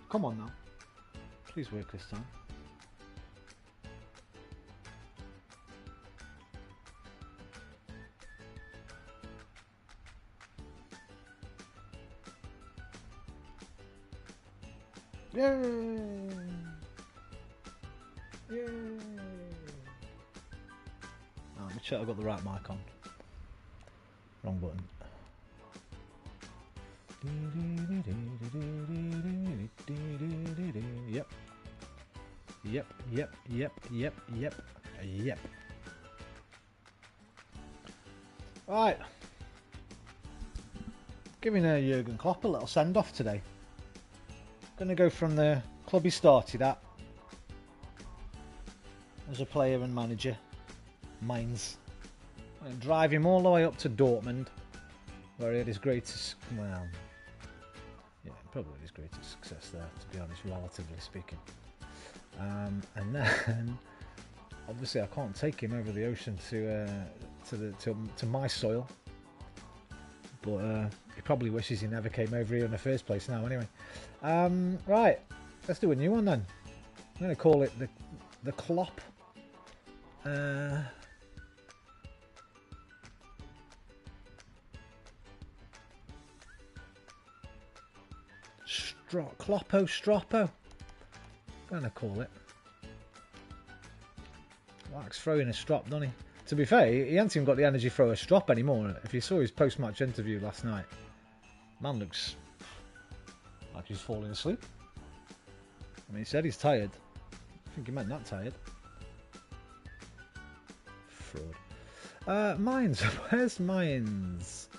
Come on now. Please work this time. Yay! Yay! Oh, let me check I've got the right mic on. Wrong button. Yep. Yep. Right. Giving Jurgen Klopp a little send-off today. Gonna go from the club he started at as a player and manager, Mainz. And drive him all the way up to Dortmund, where he had his greatest, well, yeah, probably his greatest success there, to be honest, relatively speaking. And then, obviously, I can't take him over the ocean to my soil. But he probably wishes he never came over here in the first place now, anyway. Right, let's do a new one then. I'm going to call it the Klopp. Kloppo Stroppo. I'm going to call it. Likes throwing a strop, doesn't he? To be fair, he hasn't even got the energy to throw a strop anymore. If you saw his post-match interview last night, man looks like he's falling asleep. I mean, he said he's tired. I think he meant not tired. Fraud. Mainz. Where's Mainz?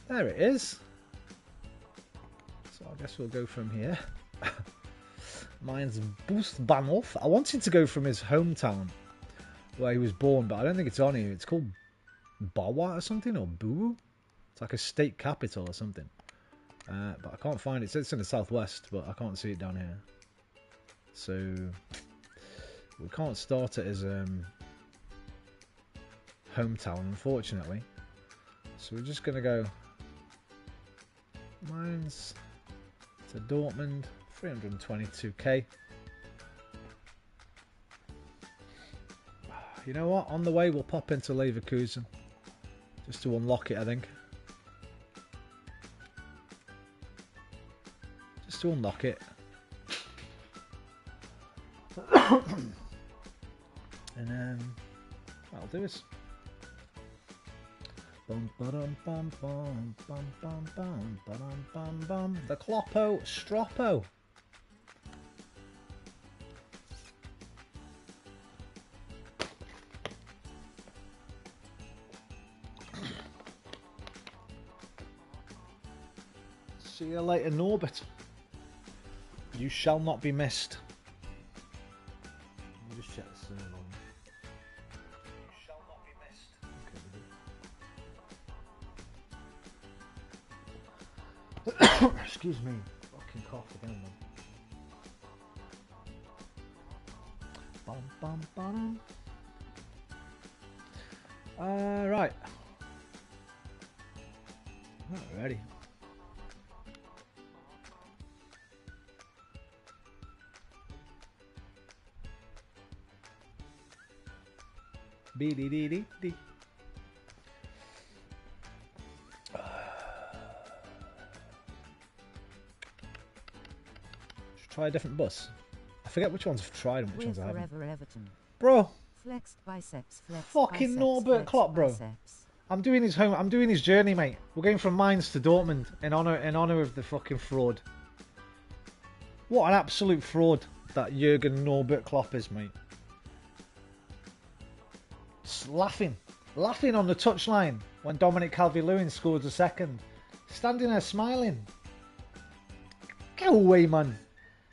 There it is. So I guess we'll go from here. Mainz Busbahnhof. I wanted to go from his hometown, where he was born, but I don't think it's on here. It's called Bawa or something, or Boo. It's like a state capital or something. But I can't find it. It's in the southwest, but I can't see it down here. So we can't start it as hometown, unfortunately. So we're just going to go Mainz to Dortmund, 322k. You know what? On the way, we'll pop into Leverkusen just to unlock it, I think. Just to unlock it. And that'll do us. Bum bum bum bum bum bum bum bum bum bum. The Kloppo Stroppo. See you later, Norbert. You shall not be missed. Let me just check the server. You shall not be missed. Okay. Excuse me. Fucking cough again, man. Bum bum bum. Right. Ready. Dee. Should try a different bus. I forget which ones I've tried and which ones I haven't. Everton. Bro. Flexed biceps, Fucking Norbert Klopp, bro. Biceps. I'm doing his journey, mate. We're going from Mainz to Dortmund in honor of the fucking fraud. What an absolute fraud that Jurgen Norbert Klopp is, mate. Just laughing on the touchline when Dominic Calvert-Lewin scored a second. Standing there smiling. Go away, man.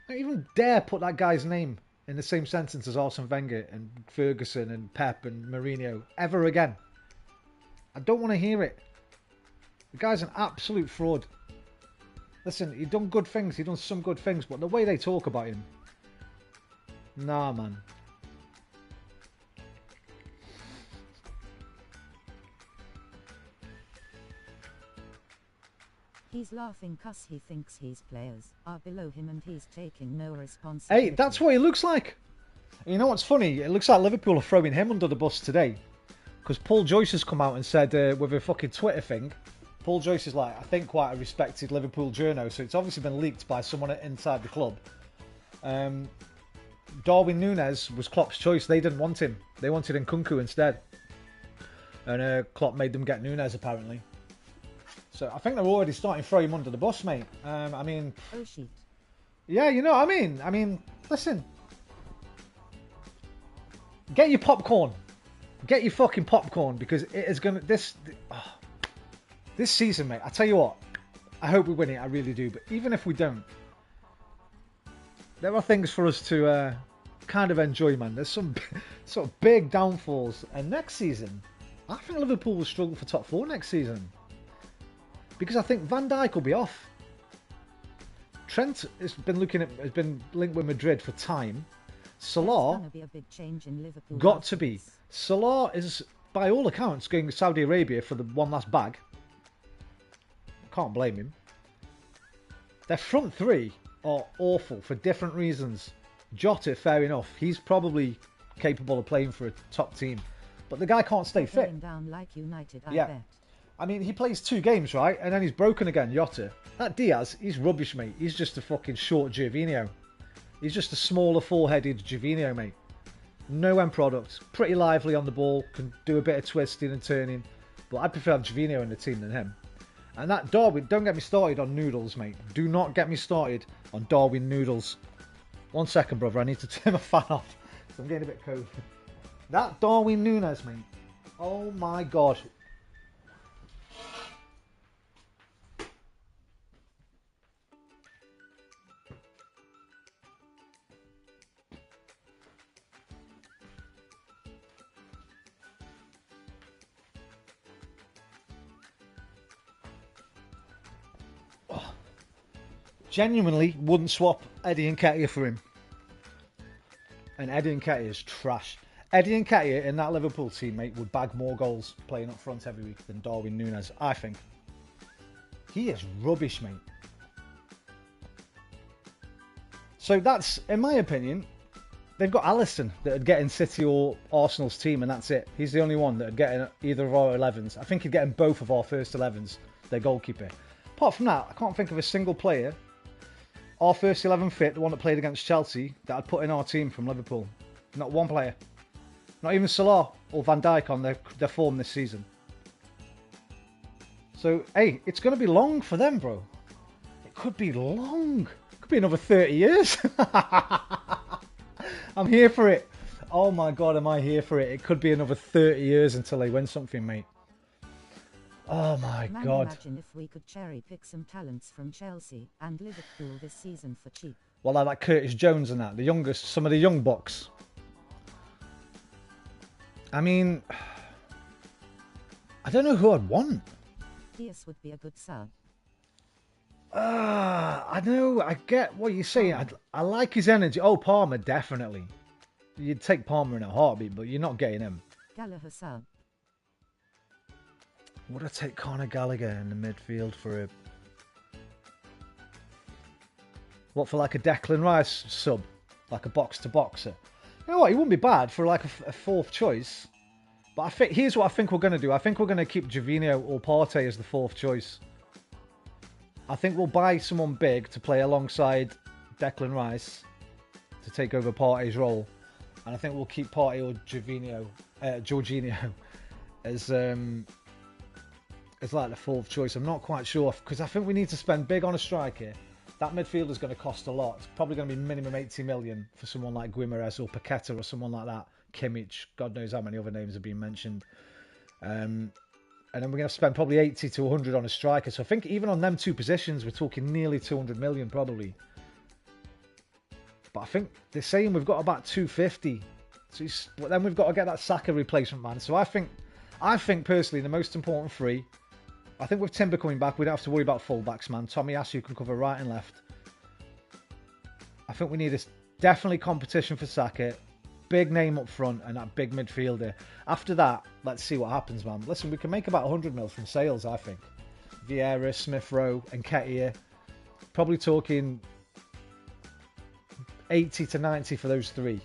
Don't even dare put that guy's name in the same sentence as Arsene Wenger and Ferguson and Pep and Mourinho ever again. I don't want to hear it. The guy's an absolute fraud. Listen, he done good things. He done some good things, but the way they talk about him, nah, man. He's laughing cause he thinks his players are below him and he's taking no responsibility. Hey, that's what he looks like. You know what's funny? It looks like Liverpool are throwing him under the bus today. Because Paul Joyce has come out and said with a fucking Twitter thing, Paul Joyce is like, I think, quite a respected Liverpool journo, so it's obviously been leaked by someone inside the club. Darwin Núñez was Klopp's choice. They didn't want him. They wanted Nkunku instead. And Klopp made them get Núñez, apparently. So I think they're already starting to throw him under the bus, mate. I mean... Oh, shit. Yeah, you know what I mean? I mean, listen. Get your popcorn. Get your fucking popcorn, because it is going to... This season, mate, I tell you what. I hope we win it, I really do. But even if we don't, there are things for us to kind of enjoy, man. There's some sort of big downfalls. And next season, I think Liverpool will struggle for top 4 next season. Because I think Van Dijk will be off. Trent has been linked with Madrid for time. Salah Be a big change in Liverpool got to be. Salah is, by all accounts, going to Saudi Arabia for the one last bag. Can't blame him. Their front three are awful for different reasons. Jota, fair enough. He's probably capable of playing for a top team. But the guy can't stay fit. Down like United, I yeah. bet. I mean, he plays 2 games, right? And then he's broken again, Jota. That Diaz, he's rubbish, mate. He's just a fucking short Jurgen. He's just a smaller, 4-headed Jurgen, mate. No end product. Pretty lively on the ball. Can do a bit of twisting and turning. But I prefer Jurgen in the team than him. And that Darwin, don't get me started on noodles, mate. Do not get me started on Darwin noodles. 1 second, brother. I need to turn my fan off. So I'm getting a bit cold. That Darwin Núñez, mate. Oh my God. Genuinely wouldn't swap Eddie Nketiah for him. And Eddie Nketiah is trash. Eddie Nketiah in that Liverpool team, mate, would bag more goals playing up front every week than Darwin Núñez, I think. He is rubbish, mate. So that's, in my opinion, they've got Alisson that would get in City or Arsenal's team, and that's it. He's the only one that would get in either of our 11s. I think he'd get in both of our first 11s, their goalkeeper. Apart from that, I can't think of a single player, our first 11 fit, the one that played against Chelsea, that I'd put in our team from Liverpool. Not one player. Not even Salah or Van Dijk on their form this season. So, hey, it's going to be long for them, bro. It could be long. It could be another 30 years. I'm here for it. Oh my God, am I here for it. It could be another 30 years until they win something, mate. Oh my God. Imagine if we could cherry pick some talents from Chelsea and Liverpool this season for cheap. Well, I like Curtis Jones and that. The youngest, some of the young bucks. I mean, I don't know who I'd want. Diaz would be a good sub. I know, I get what you're saying. I like his energy. Oh, Palmer, definitely. You'd take Palmer in a heartbeat, but you're not getting him. Gallagher sub. Would I take Conor Gallagher in the midfield for a... What, for like a Declan Rice sub? Like a box-to-boxer? You know what, he wouldn't be bad for like a fourth choice. But I think here's what I think we're going to do. I think we're going to keep Jurgen or Partey as the fourth choice. I think we'll buy someone big to play alongside Declan Rice to take over Partey's role. And I think we'll keep Partey or Jorginho as like the fourth choice. I'm not quite sure, because I think we need to spend big on a striker. That midfield is going to cost a lot. It's probably going to be minimum 80 million for someone like Guimaraes or Paqueta or someone like that. Kimmich, God knows how many other names have been mentioned. And then we're going to spend probably 80 to 100 on a striker. So I think even on them 2 positions, we're talking nearly 200 million probably. But I think they're saying we've got about 250. But then we've got to get that Saka replacement, man. So I think personally the most important 3. I think with Timber coming back, we don't have to worry about fullbacks, man. Tommy Asu can cover right and left. I think we need definitely competition for Saka. Big name up front and that big midfielder. After that, let's see what happens, man. Listen, we can make about 100 mil from sales, I think. Vieira, Smith Rowe, and Nketiah. Probably talking 80 to 90 for those three.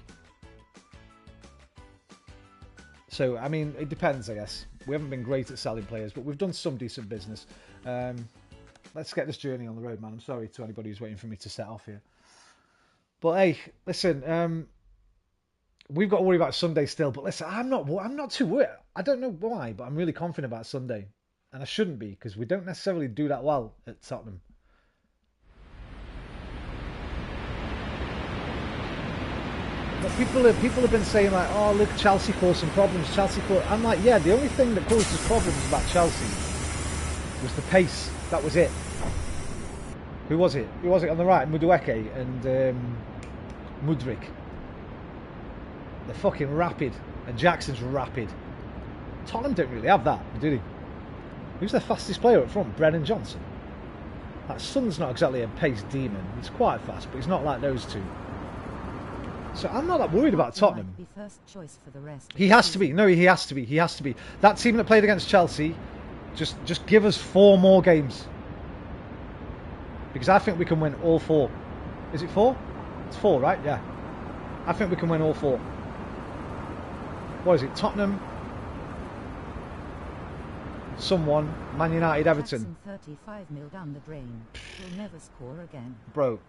So, I mean, it depends, I guess. We haven't been great at selling players, but we've done some decent business. Let's get this journey on the road, man. I'm sorry to anybody who's waiting for me to set off here. But hey, listen, we've got to worry about Sunday still. But listen, I'm not too worried. I don't know why, but I'm really confident about Sunday. And I shouldn't be, because we don't necessarily do that well at Tottenham. But people have been saying like, oh look, Chelsea caused some problems. I'm like, yeah, the only thing that caused us problems about Chelsea was the pace. That was it. Who was it? Who was it on the right? Madueke and Mudryk. They're fucking rapid, and Jackson's rapid. Tottenham don't really have that, do they? Who's their fastest player up front? Brennan Johnson. That Son's not exactly a pace demon. He's quite fast, but he's not like those two. So I'm not that worried about Tottenham. Be first choice for the rest He has to be. No, he has to be. He has to be. That team that played against Chelsea, just give us 4 more games. Because I think we can win all 4. Is it 4? It's 4, right? Yeah. I think we can win all 4. What is it? Tottenham, someone, Man United, Everton. 35 mil down the drain. Will never score again. Bro,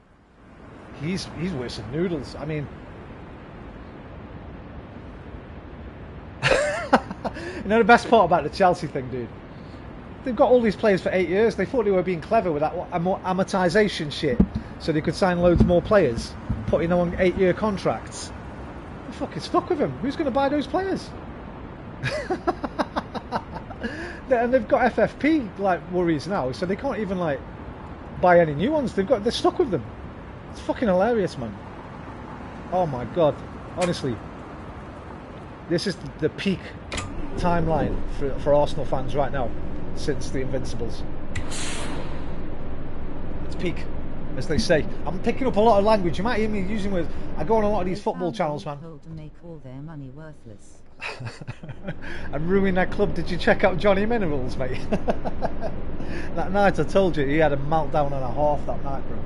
he's worse than Noodles. I mean, you know the best part about the Chelsea thing, dude? They've got all these players for 8 years. They thought they were being clever with that amortization shit, so they could sign loads more players, putting them on 8-year contracts. They're fucking stuck with them. Who's going to buy those players? And they've got FFP like worries now, so they can't even like buy any new ones. They're stuck with them. It's fucking hilarious, man. Oh my god, honestly, this is the peak timeline for Arsenal fans right now since the Invincibles. It's peak, as they say. I'm picking up a lot of language. You might hear me using words. I go on a lot of these football channels, man. To make all their money worthless. And ruin their club. Did you check out Johnny Minerals, mate? That night I told you he had a meltdown and a half that night, bro.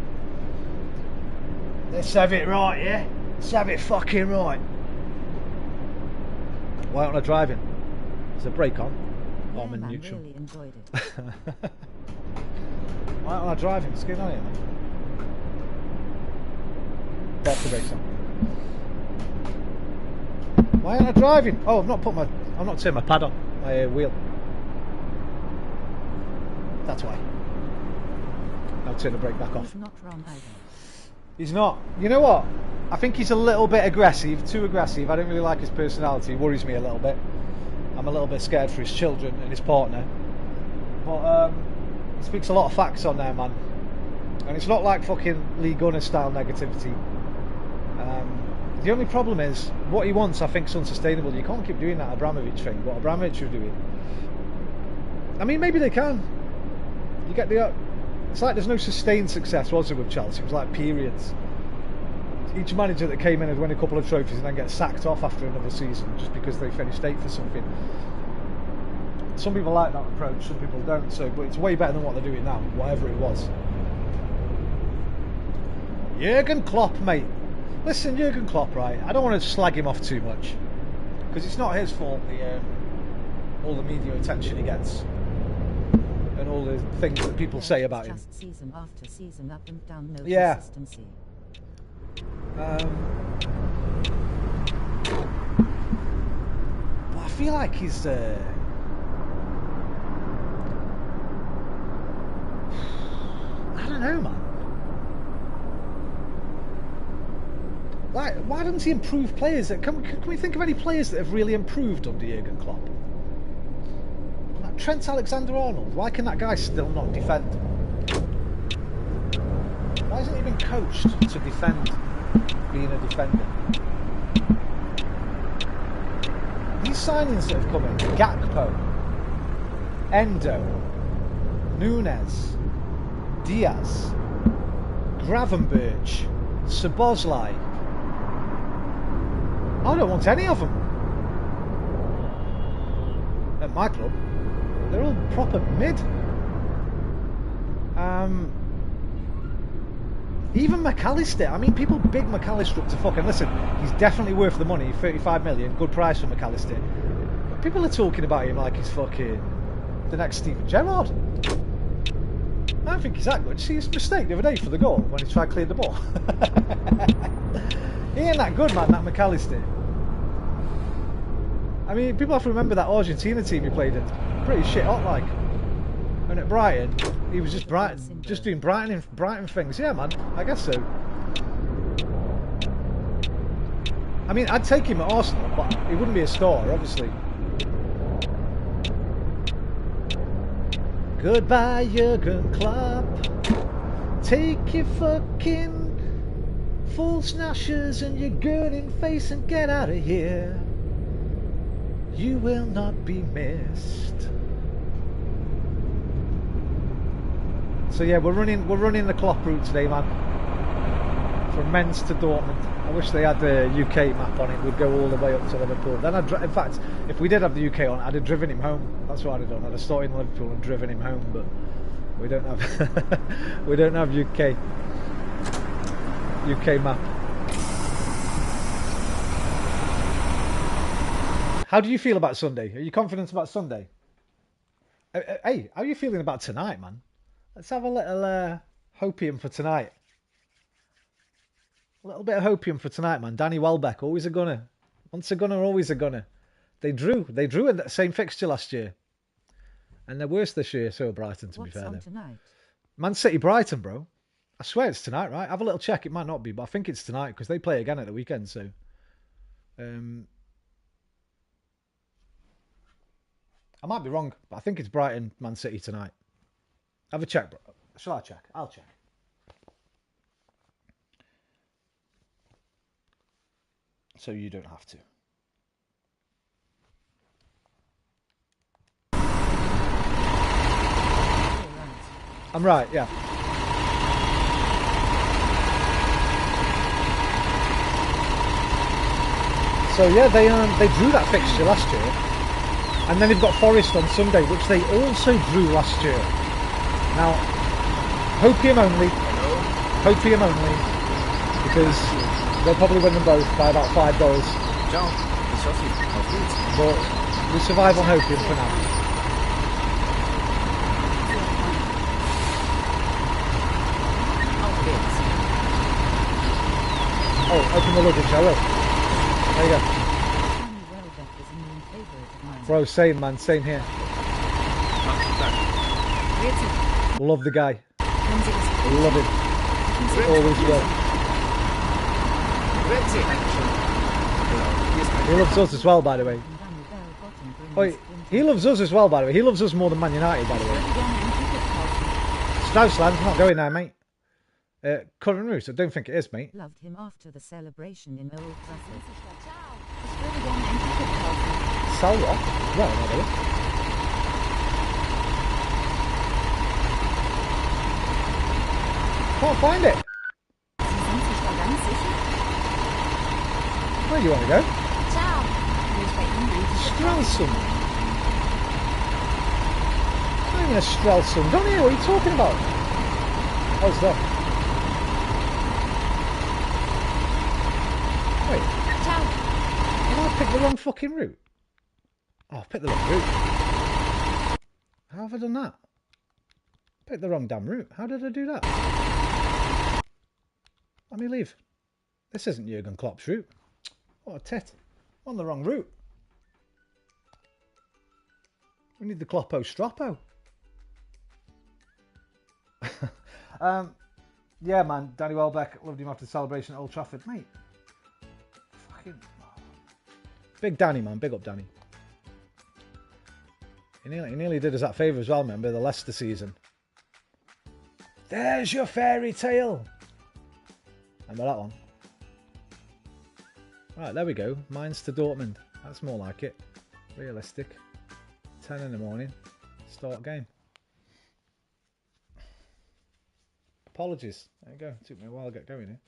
Let's have it right, yeah? Let's have it fucking right. Why aren't I driving? Is the brake on? Oh, I'm in neutral. Really enjoyed it. Why aren't I driving? What's going on here, man? That's the brakes on. Why aren't I driving? Oh, I'm not turning my pad on, my wheel. That's why. I'll turn the brake back off. He's not wrong either. He's not. You know what? I think he's a little bit aggressive, too aggressive. I don't really like his personality. He worries me a little bit. I'm a little bit scared for his children and his partner. But he speaks a lot of facts on there, man. And it's not like fucking Lee Gunner style negativity. The only problem is, what he wants I think is unsustainable. You can't keep doing that Abramovich thing, what Abramovich was doing. I mean, maybe they can. You get the... It's like there's no sustained success, was there, with Chelsea? It was like periods. Each manager that came in would win a couple of trophies and then get sacked off after another season just because they finished 8th for something. Some people like that approach, some people don't. So, but it's way better than what they're doing now, whatever it was. Jurgen Klopp, mate. Listen, Jurgen Klopp, right? I don't want to slag him off too much because it's not his fault. All the media attention he gets. And all the things that people say about him. Just season after season, up and down, no yeah. consistency. But I feel like he's. I don't know, man. Why doesn't he improve players? Can we think of any players that have really improved under Jurgen Klopp? Trent Alexander-Arnold, why can that guy still not defend? Why hasn't he been coached to defend being a defender? These signings that have come in, Gakpo, Endo, Nunes, Diaz, Gravenberch, Szoboszlai, I don't want any of them at my club. They're all proper mid. Even McAllister. I mean, people big McAllister up to fucking... Listen, he's definitely worth the money. 35 million. Good price for McAllister. But people are talking about him like he's fucking the next Steven Gerrard. I don't think he's that good. See his mistake the other day for the goal when he tried to clear the ball. He ain't that good, man, that McAllister. I mean, people have to remember that Argentina team he played in. Pretty shit hot, like. And at Brighton, he was just doing Brighton things. Yeah, man, I guess so. I mean, I'd take him at Arsenal, but he wouldn't be a star, obviously. Goodbye, Jurgen Klopp. Take your fucking full snashes and your gurning face and get out of here. You will not be missed. So yeah, we're running the Klopp route today, man. From Mainz to Dortmund. I wish they had the UK map on it. We'd go all the way up to Liverpool. Then in fact, if we did have the UK on, I'd have driven him home. That's what I'd have done. I'd have started in Liverpool and driven him home. But we don't have we don't have UK map. How do you feel about Sunday? Are you confident about Sunday? Hey, how are you feeling about tonight, man? Let's have a little hopium for tonight. A little bit of hopium for tonight, man. Danny Welbeck, always a gunner. Once a gunner, always a gunner. They drew in that same fixture last year. And they're worse this year, so Brighton, to be fair. What's on tonight? Man City Brighton, bro. I swear it's tonight, right? Have a little check. It might not be, but I think it's tonight because they play again at the weekend, so... I might be wrong, but I think it's Brighton, Man City tonight. Have a check, bro. Shall I check? I'll check. So you don't have to. I'm right, yeah. So yeah, they drew that fixture last year, and then they've got Forest on Sunday, which they also drew last year. Now, hopium only. Hopium only, because they'll probably win them both by about $5. But we survive on hopium for now. Oh, open the luggage, I will. There you go. Bro, same man, same here. Love the guy. Love him. Always will. He loves us as well, by the way. Oh, he loves us as well, by the way. He loves us more than Man United, by the way. Straussland's not going there, mate. Current route, I don't think it is, mate. Loved him after the celebration in Old Trafford. Sell what? Well, no, can't find it. Where do you want to go? Stralsund. Not even a Stralsund. Don't hear what you're talking about. Oh, it's there. Wait. Have I picked the wrong fucking route? Oh, I've picked the wrong route. How have I done that? Picked the wrong damn route. How did I do that? Let me leave. This isn't Jurgen Klopp's route. What a tit. I'm on the wrong route. We need the Kloppo Stroppo. Yeah, man. Danny Welbeck, loved him after the celebration at Old Trafford. Mate. Fucking... Big Danny, man. Big up, Danny. He nearly did us that favour as well, remember? The Leicester season. There's your fairy tale. Remember that one? Right, there we go. Mainz to Dortmund. That's more like it. Realistic. 10 in the morning. Start game. Apologies. There you go. It took me a while to get going here.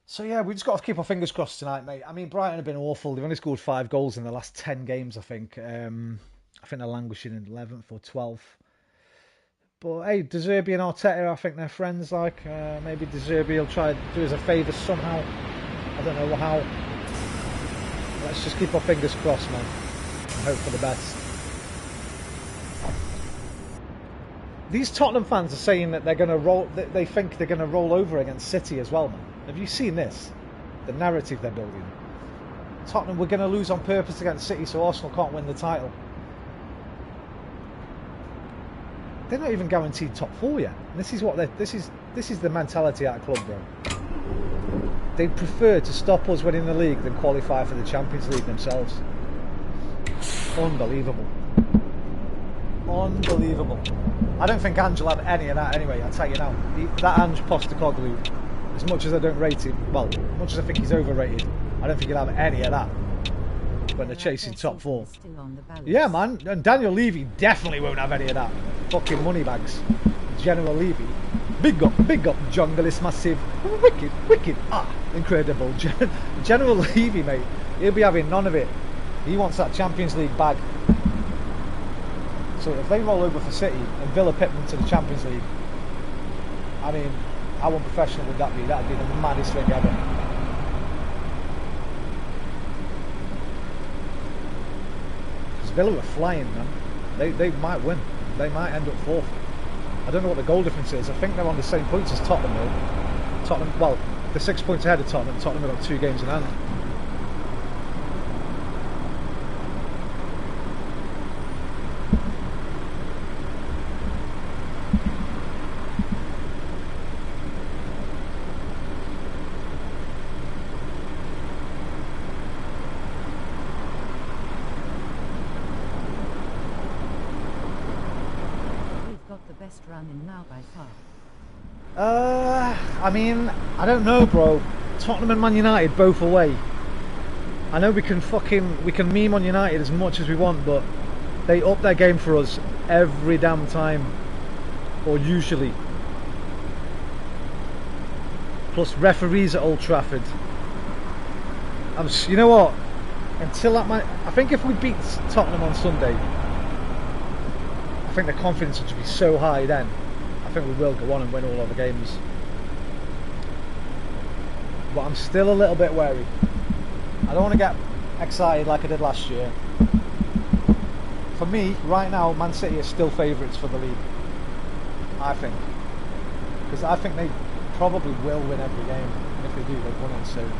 So yeah, we just got to keep our fingers crossed tonight, mate. I mean, Brighton have been awful. They've only scored 5 goals in the last 10 games, I think. I think they're languishing in 11th or 12th. But hey, De Zerbi and Arteta, I think they're friends. Like maybe De Zerbi will try to do us a favour somehow. I don't know how. Let's just keep our fingers crossed, man, and hope for the best. These Tottenham fans are saying that they're going to roll. They think they're going to roll over against City as well, man. Have you seen this? The narrative they're building. Tottenham, we're going to lose on purpose against City, so Arsenal can't win the title. They're not even guaranteed top 4 yet. And this is what this is the mentality at a club, bro. They prefer to stop us winning the league than qualify for the Champions League themselves. Unbelievable. Unbelievable. I don't think Ange will have any of that anyway, I'll tell you now. That Ange Postecoglou, as much as I don't rate him, well, as much as I think he's overrated, I don't think he'll have any of that when they're chasing top 4. Yeah, man, and Daniel Levy definitely won't have any of that. Fucking money bags. General Levy. Big up, jungle is massive. Wicked, incredible. General Levy, mate, he'll be having none of it. He wants that Champions League bag. So if they roll over for City and Villa pip them to the Champions League, I mean, how unprofessional would that be? That would be the maddest thing ever. Because Villa were flying, man. They might win. They might end up 4th. I don't know what the goal difference is. I think they're on the same points as Tottenham, though. Tottenham, well, they're 6 points ahead of Tottenham. Tottenham have got 2 games in hand. Now by far. I mean, I don't know, bro. Tottenham and Man United both away. I know we can meme on United as much as we want, but they up their game for us every damn time, or usually. Plus referees at Old Trafford. You know what? Until that I think if we beat Tottenham on Sunday, I think the confidence would be so high then. I think we will go on and win all other games. But I'm still a little bit wary. I don't want to get excited like I did last year. For me, right now, Man City are still favourites for the league. I think. Because I think they probably will win every game. And if they do, they've won it soon.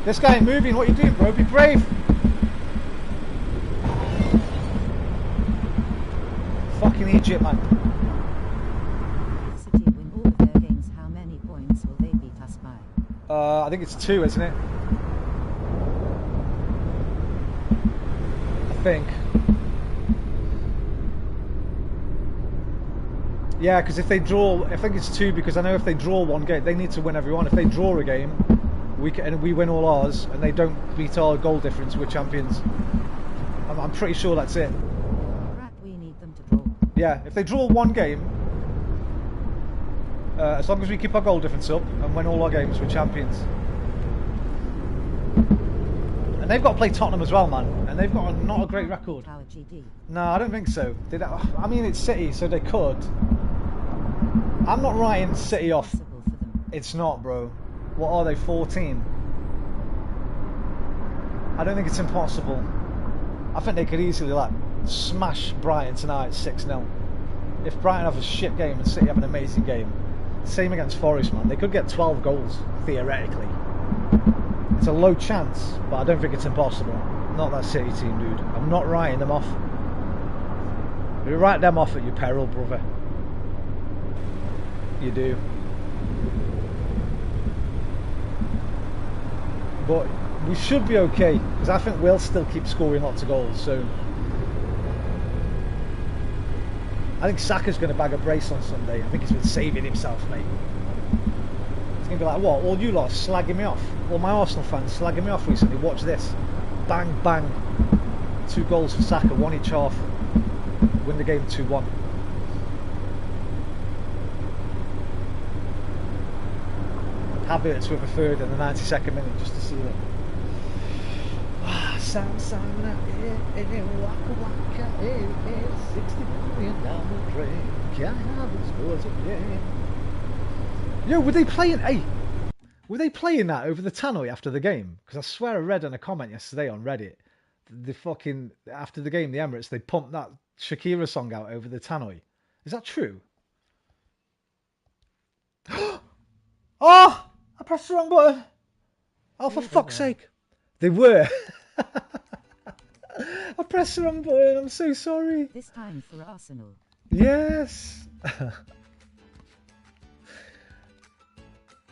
This guy ain't moving. What are you doing, bro? Be brave. Fucking Egypt, man. City win all of their games. How many points will they beat us by? I think it's 2, isn't it? I think. Yeah, because if they draw, I think it's 2, because I know if they draw one game, they need to win every one. If they draw a game, and we win all ours, and they don't beat our goal difference, we're champions. I'm pretty sure that's it. We need them to draw. Yeah, if they draw one game, as long as we keep our goal difference up and win all our games, we're champions. And they've got to play Tottenham as well, man. And they've got not a great record. No, I don't think so. I mean, it's City, so they could. I'm not writing City off. It's not, bro. What are they, 14? I don't think it's impossible. I think they could easily, like, smash Brighton tonight 6-0. If Brighton have a shit game and City have an amazing game. Same against Forest, man. They could get 12 goals, theoretically. It's a low chance, but I don't think it's impossible. Not that City team, dude. I'm not writing them off. You write them off at your peril, brother. You do. But we should be okay, because I think we'll still keep scoring lots of goals, so I think Saka's going to bag a brace on Sunday. I think he's been saving himself, mate. He's going to be like, what, all you lot slagging me off? All my Arsenal fans slagging me off recently, watch this. Bang, bang. 2 goals for Saka, 1 each half. Win the game 2-1. Havertz with a third in the 92nd minute just to see it. Sam, waka waka, 60 million. walking down the drain. Can't have the scores again. Yo, were they playing? Hey, were they playing that over the tannoy after the game? Because I swear I read in a comment yesterday on Reddit, the fucking after the game, the Emirates, they pumped that Shakira song out over the tannoy. Is that true? Oh, I pressed the wrong button. Oh, for fuck's sake. They were. I pressed the wrong button. I'm so sorry. This time for Arsenal. Yes.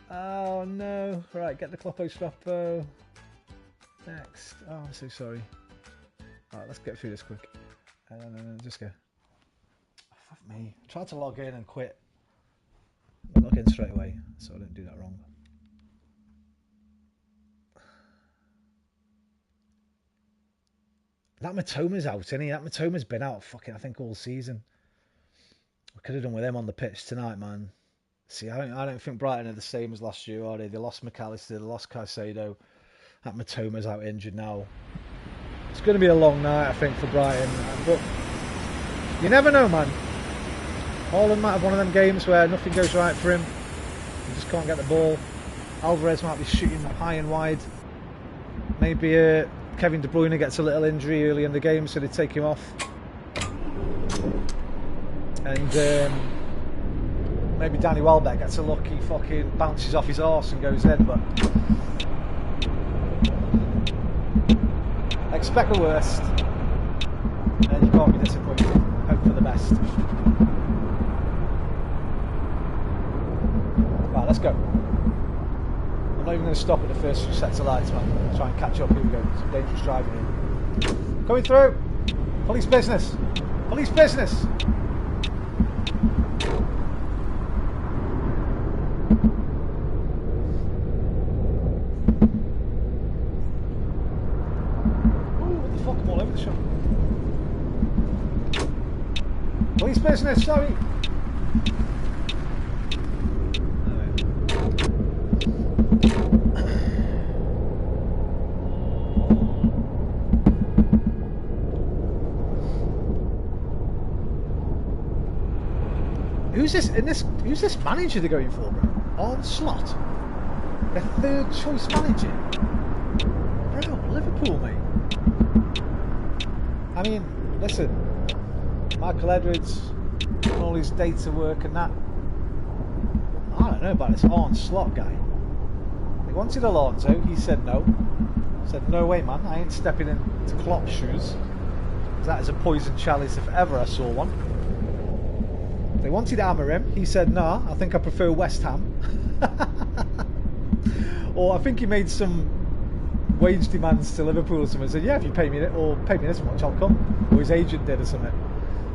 Oh no. Right, get the Kloppo Strappo. Next. Oh, I'm so sorry. Alright, let's get through this quick. No, just go. Oh, fuck me. I tried to log in and quit. I'll log in straight away so I don't do that wrong. That Matoma's out, isn't he? That Matoma's been out fucking, I think, all season. I could have done with him on the pitch tonight, man. See, I don't think Brighton are the same as last year, are they? They lost McAllister, they lost Caicedo. That Matoma's out injured now. It's going to be a long night, I think, for Brighton. But you never know, man. Haaland might have one of them games where nothing goes right for him. He just can't get the ball. Alvarez might be shooting high and wide. Maybe Kevin De Bruyne gets a little injury early in the game, so they take him off. And maybe Danny Welbeck gets a look, he fucking bounces off his arse and goes in, but expect the worst and you can't be disappointed. Hope for the best. Right, let's go. I'm not even going to stop at the first few sets of lights, man. Try and catch up. Here we go. Some dangerous driving here. Coming through. Police business. Police business. Police business, sorry. Who's this manager they're going for, bro? On slot. Their third choice manager. Bro, Liverpool, mate. I mean, listen. Michael Edwards, all his data work and that. I don't know about this Arne Slot guy. They wanted Alonso, he said no. Said, no way, man, I ain't stepping into Klopp's shoes. That is a poison chalice if ever I saw one. They wanted Amorim, he said, nah, I think I prefer West Ham. Or I think he made some wage demands to Liverpool or something and said, yeah, if you pay me this much, I'll come. Or his agent did or something.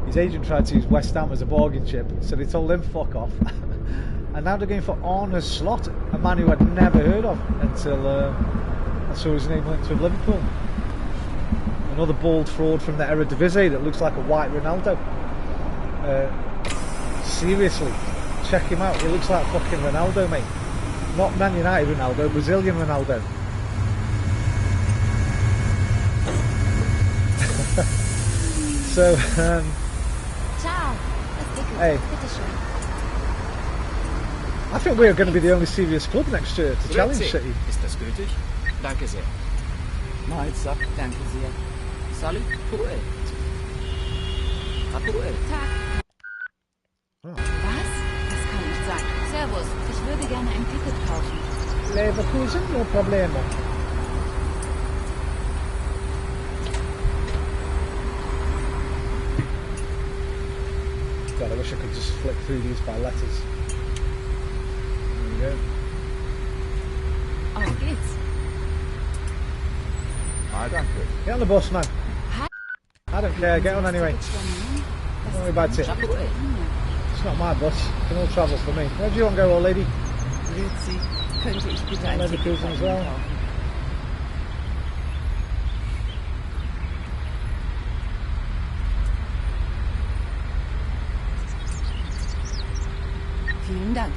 His agent tried to use West Ham as a bargain chip, so they told him fuck off. And now they're going for Arne Slot, a man who I'd never heard of until I saw his name linked with Liverpool. Another bald fraud from the Eredivisie that looks like a white Ronaldo. Seriously, check him out, he looks like fucking Ronaldo, mate. Not Man United Ronaldo, Brazilian Ronaldo. So, hey, I think we're going to be the only serious club next year to challenge City. Ist das gültig? Danke sehr. Mahlzeit, danke sehr. Salut, Poet. Poet. Tag. Oh. Was? Das kann nicht sein. Servus, ich würde gerne ein Ticket kaufen. Leverkusen, no problemo. God, I wish I could just flick through these by letters. There we go. Auf geht's. Ah, danke. Get on the bus, man. I don't care, get on anyway. Don't worry about it. It's not my bus, it can all travel for me. Where do you want to go, old lady? Grüezi. Könnte ich bitte ein Ticket Leverkusen as well. kaufen? Vielen Dank.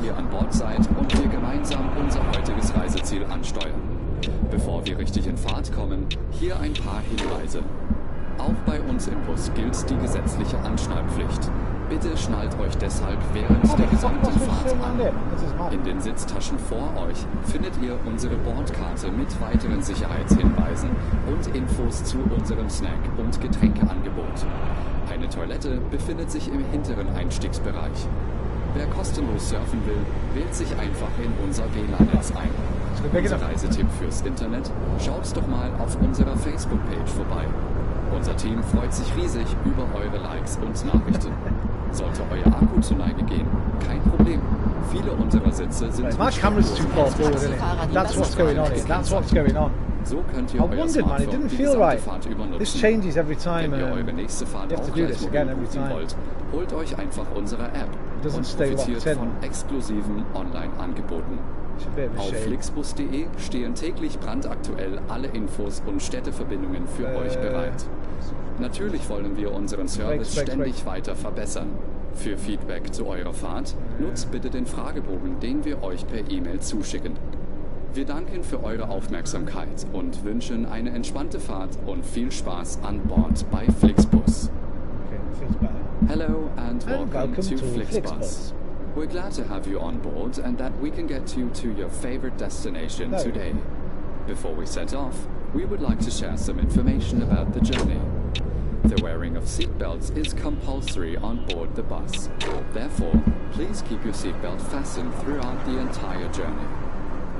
ihr an Bord seid und wir gemeinsam unser heutiges Reiseziel ansteuern. Bevor wir richtig in Fahrt kommen, hier ein paar Hinweise. Auch bei uns im Bus gilt die gesetzliche Anschnallpflicht. Bitte schnallt euch deshalb während der gesamten Fahrt an. In den Sitztaschen vor euch findet ihr unsere Bordkarte mit weiteren Sicherheitshinweisen und Infos zu unserem Snack- und Getränkeangebot. Eine Toilette befindet sich im hinteren Einstiegsbereich. Wer kostenlos surfen will, wählt sich einfach in unser WLAN-Netz ein. Unser Reisetipp fürs Internet? Schaut doch mal auf unserer Facebook-Page vorbei. Unser Team freut sich riesig über eure Likes und Nachrichten. Sollte euer Akku zur Neige gehen, kein Problem. Viele unserer Sitze sind My camera's too far forward, isn't it? That's what's going on here. That's what's going on. So könnt ihr I euer wondered, man, it Smartphone didn't die feel gesamte right. Fahrt über This nutzen. changes every time. Wenn ihr eure nächste Fahrt you have auch to do gleich this again every mobil buchen time. wollt, holt euch einfach unsere App doesn't und stay profitiert locked in. von exklusiven Online-Angeboten. It's a bit of a Auf shame. flixbus.de stehen täglich brandaktuell alle Infos und Städteverbindungen für euch bereit. Natürlich wollen wir unseren Service ständig weiter verbessern. Für Feedback zu eurer Fahrt nutzt bitte den Fragebogen, den wir euch per E-Mail zuschicken. Wir danken für eure Aufmerksamkeit und wünschen eine entspannte Fahrt und viel Spaß an Bord bei Flixbus. Okay, feels better. Hello and welcome to Flixbus. Flixbus. We're glad to have you on board and that we can get you to your favorite destination No. today. Before we set off, we would like to share some information about the journey. The wearing of seatbelts is compulsory on board the bus. Therefore, please keep your seatbelt fastened throughout the entire journey.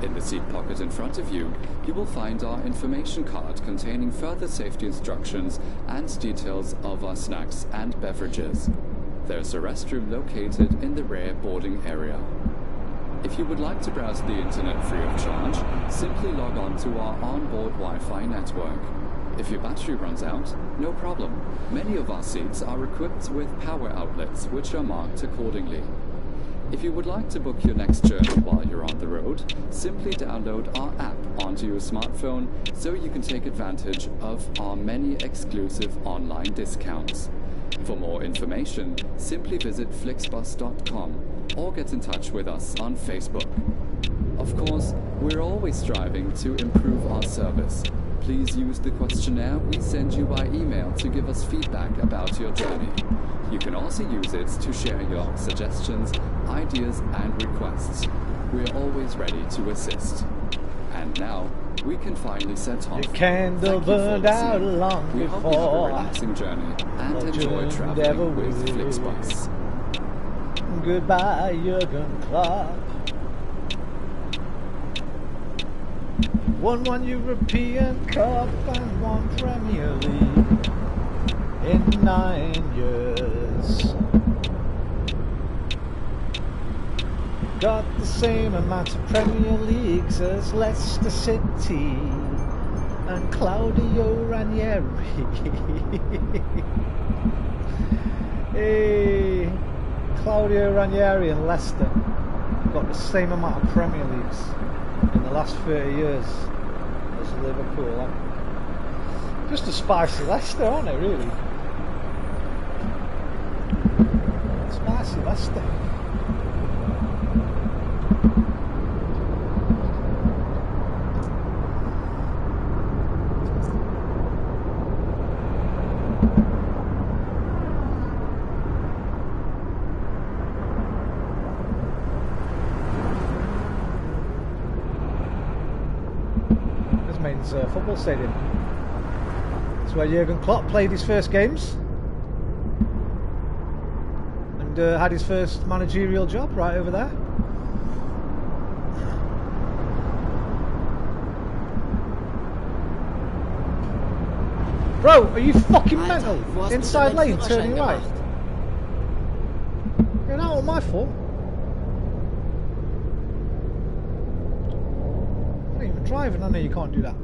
In the seat pocket in front of you, you will find our information card containing further safety instructions and details of our snacks and beverages. There's a restroom located in the rear boarding area. If you would like to browse the internet free of charge, simply log on to our onboard Wi-Fi network. If your battery runs out, no problem. Many of our seats are equipped with power outlets, which are marked accordingly. If you would like to book your next journey while you're on the road, simply download our app onto your smartphone so you can take advantage of our many exclusive online discounts. For more information, simply visit flixbus.com or get in touch with us on Facebook. Of course, we're always striving to improve our service. Please use the questionnaire we send you by email to give us feedback about your journey. You can also use it to share your suggestions, ideas and requests. We're always ready to assist. And now, we can finally set off. Your candle Thank you for burned out listening. long We hope you have a before. relaxing journey and Well, enjoy Jurgen never traveling with will. Flixbus. Goodbye, Jurgen Klopp. Won one European Cup and one Premier League in 9 years. Got the same amount of Premier Leagues as Leicester City and Claudio Ranieri. Hey, Claudio Ranieri and Leicester got the same amount of Premier Leagues in the last 30 years as Liverpool. Just a spicy Leicester, aren't they, really? Spicy Leicester. Football stadium. It's where Jurgen Klopp played his first games and had his first managerial job right over there. Bro, are you fucking mental? Inside lane, turning right. Yeah, that wasn't my fault. I'm not even driving, I know you can't do that.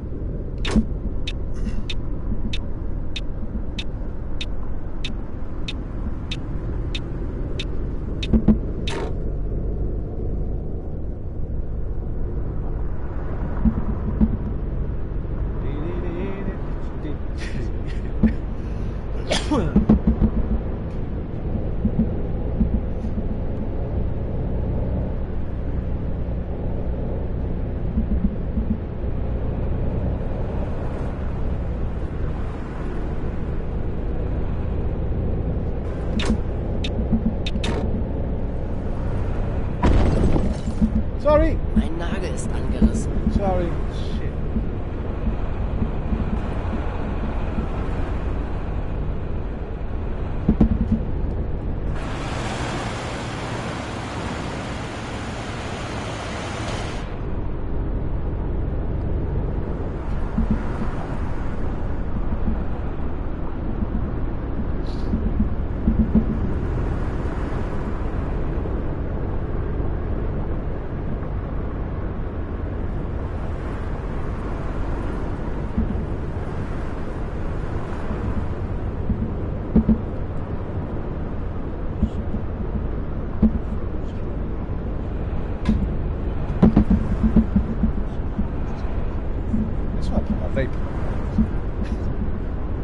Sorry! Mein Nagel ist angerissen. Sorry. Shit.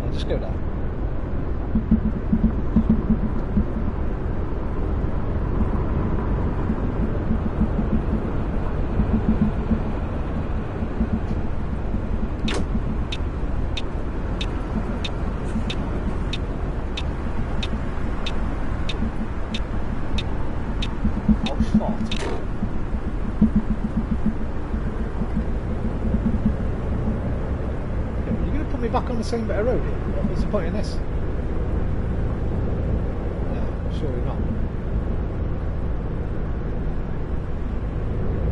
I'll just go down. Back on the same bit of road here? What was the point in this? No, surely not.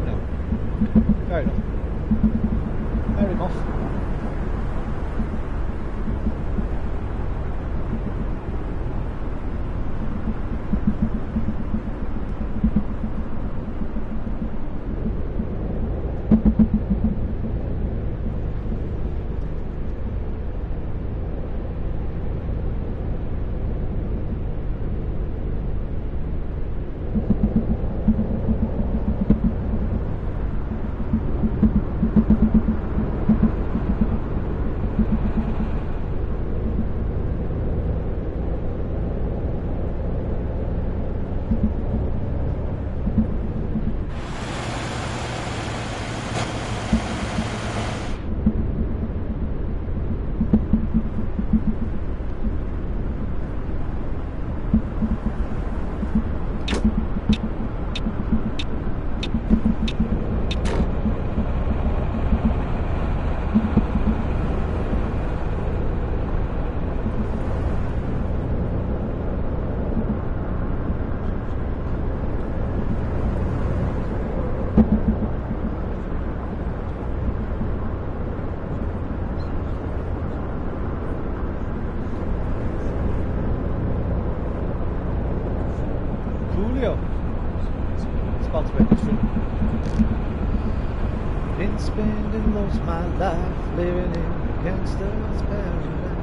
No. Fair enough. Fair enough. Spelled a bit different. Been spending most of my life living in gangster's paradise.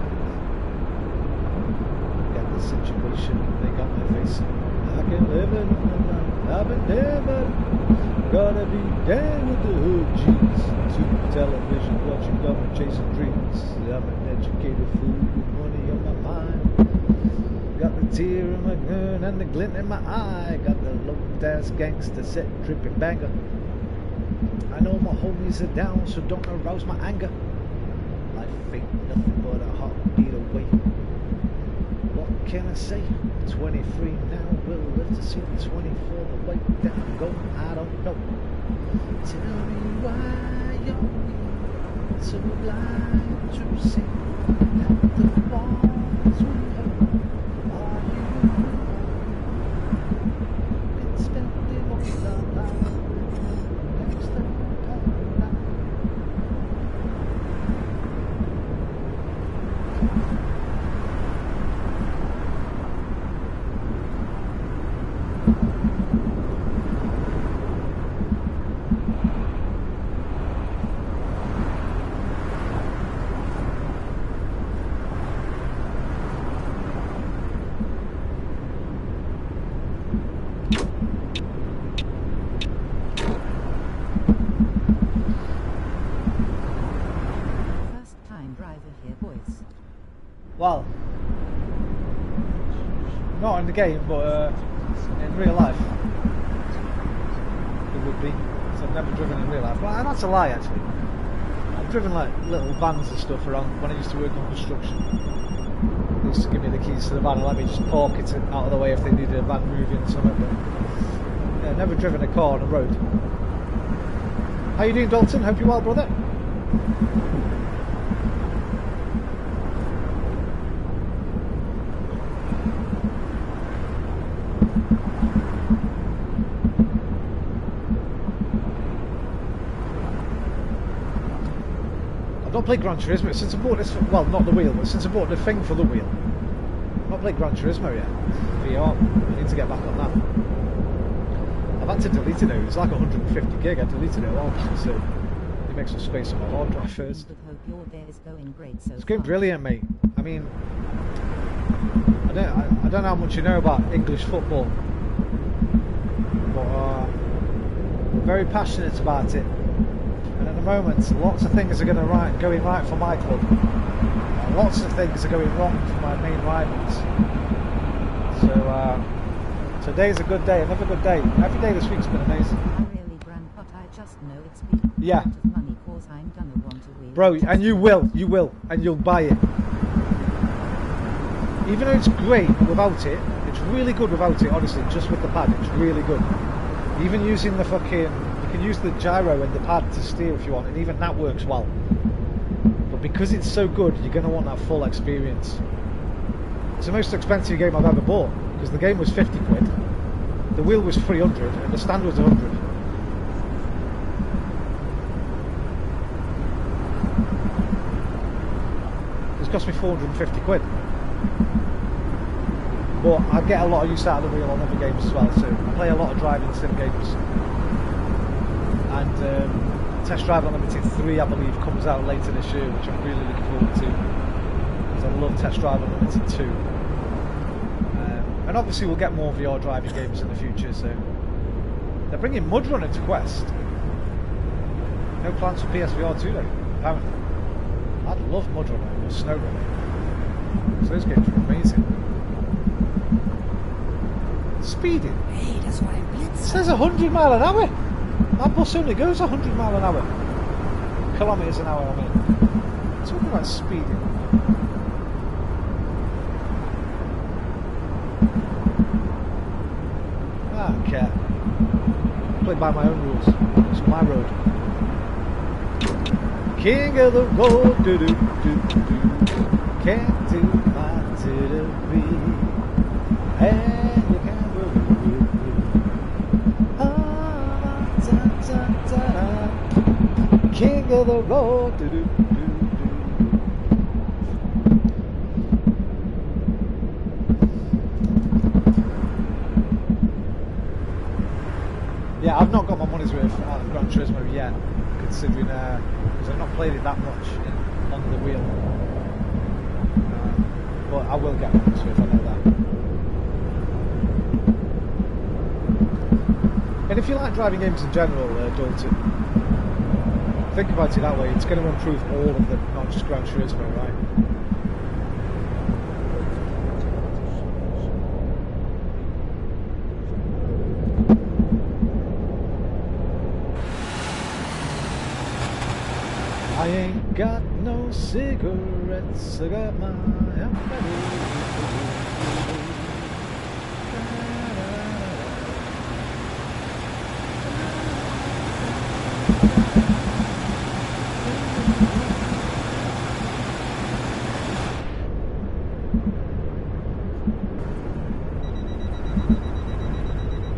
Got the situation they got me facing. I can live it on the line. I've been there, but gotta be down with the hood G's. To television, watching government chasing dreams. I'm an educated fool with money on my mind. Got the tear in my gun and the glint in my eye. Got the low-ass gangster set dripping banger. I know my homies are down, so don't arouse my anger. Life ain't nothing but a heartbeat away. What can I say? 23 now, we'll live to see the 24. The way that I'm going, I don't know. Tell me why you're so blind to see that the walls we have. Well, not in the game, but in real life, it would be. So I've never driven in real life. Well, that's a lie, actually. I've driven like little vans and stuff around when I used to work on construction. They used to give me the keys to the van and let me just park it out of the way if they needed a van moving or something. But yeah, never driven a car on the road. How you doing, Dalton? Hope you're well, brother. I've not played Gran Turismo since I bought this. Well, not the wheel, but since I bought the thing for the wheel. I've not played Gran Turismo yet. VR. I need to get back on that. I've had to delete it now. It's like 150 gig. I deleted it all back, so it makes some space on my hard drive first. It's going brilliant, mate. I mean, I don't know how much you know about English football, but I'm very passionate about it. And at the moment, lots of things are going right for my club. And lots of things are going wrong for my main rivals. So today's a good day, another good day. Every day this week's been amazing. Yeah. Bro, and you will, and you'll buy it. Even though it's great without it, it's really good without it, honestly, just with the pad, it's really good. Even using the fucking, you can use the gyro and the pad to steer if you want, and even that works well. But because it's so good, you're going to want that full experience. It's the most expensive game I've ever bought, because the game was 50 quid, the wheel was 300, and the stand was 100. It's cost me 450 quid. But I get a lot of use out of the wheel on other games as well, so I play a lot of driving sim games. And Test Drive Unlimited 3, I believe, comes out later this year, which I'm really looking forward to, because I love Test Drive Unlimited 2. And obviously we'll get more VR driving games in the future, so they're bringing Mud Runner to Quest. No plans for PSVR 2 though, apparently. I'd love Mud Runner or Snow Runner. So those games are amazing. Speeding. Hey, das war ein Blitz. It says 100 mile an hour. That bus only goes 100 mile an hour. Kilometres an hour, I mean. Talking about speeding. I don't care. I play by my own rules. It's my road. King of the road, do do do do. Can't do my delivery. And you can't believe it. King of the road, do do do do. Yeah, I've not got my money's worth out of Gran Turismo yet, considering because I've not played it that much on the wheel. But I will get my money's worth, I know that. And if you like driving games in general, Dalton, think about it that way. It's going to improve all of them, not just Gran Turismo, right? I ain't got no cigarettes, I got my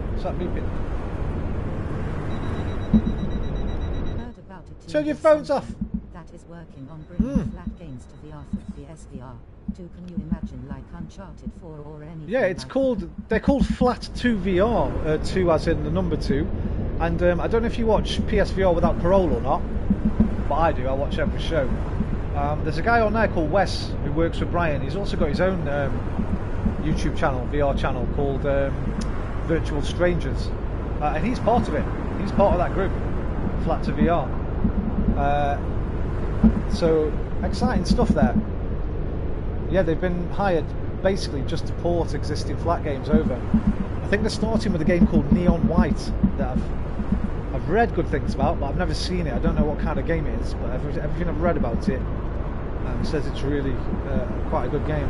What's that beeping? Turn your phones off. That is working on bringing flat games to VR for PSVR 2. Can you imagine, like Uncharted 4 or anything? Yeah, it's like called. They're called Flat 2 VR. 2 as in the number 2. And I don't know if you watch PSVR without parole or not, but I do. I watch every show. There's a guy on there called Wes who works with Brian. He's also got his own YouTube channel, VR channel called Virtual Strangers, and he's part of it. He's part of that group, Flat 2 VR. So exciting stuff there. Yeah, they've been hired basically just to port existing flat games over. I think they're starting with a game called Neon White that I've read good things about, but I've never seen it. I don't know what kind of game it is, but everything I've read about it says it's really quite a good game.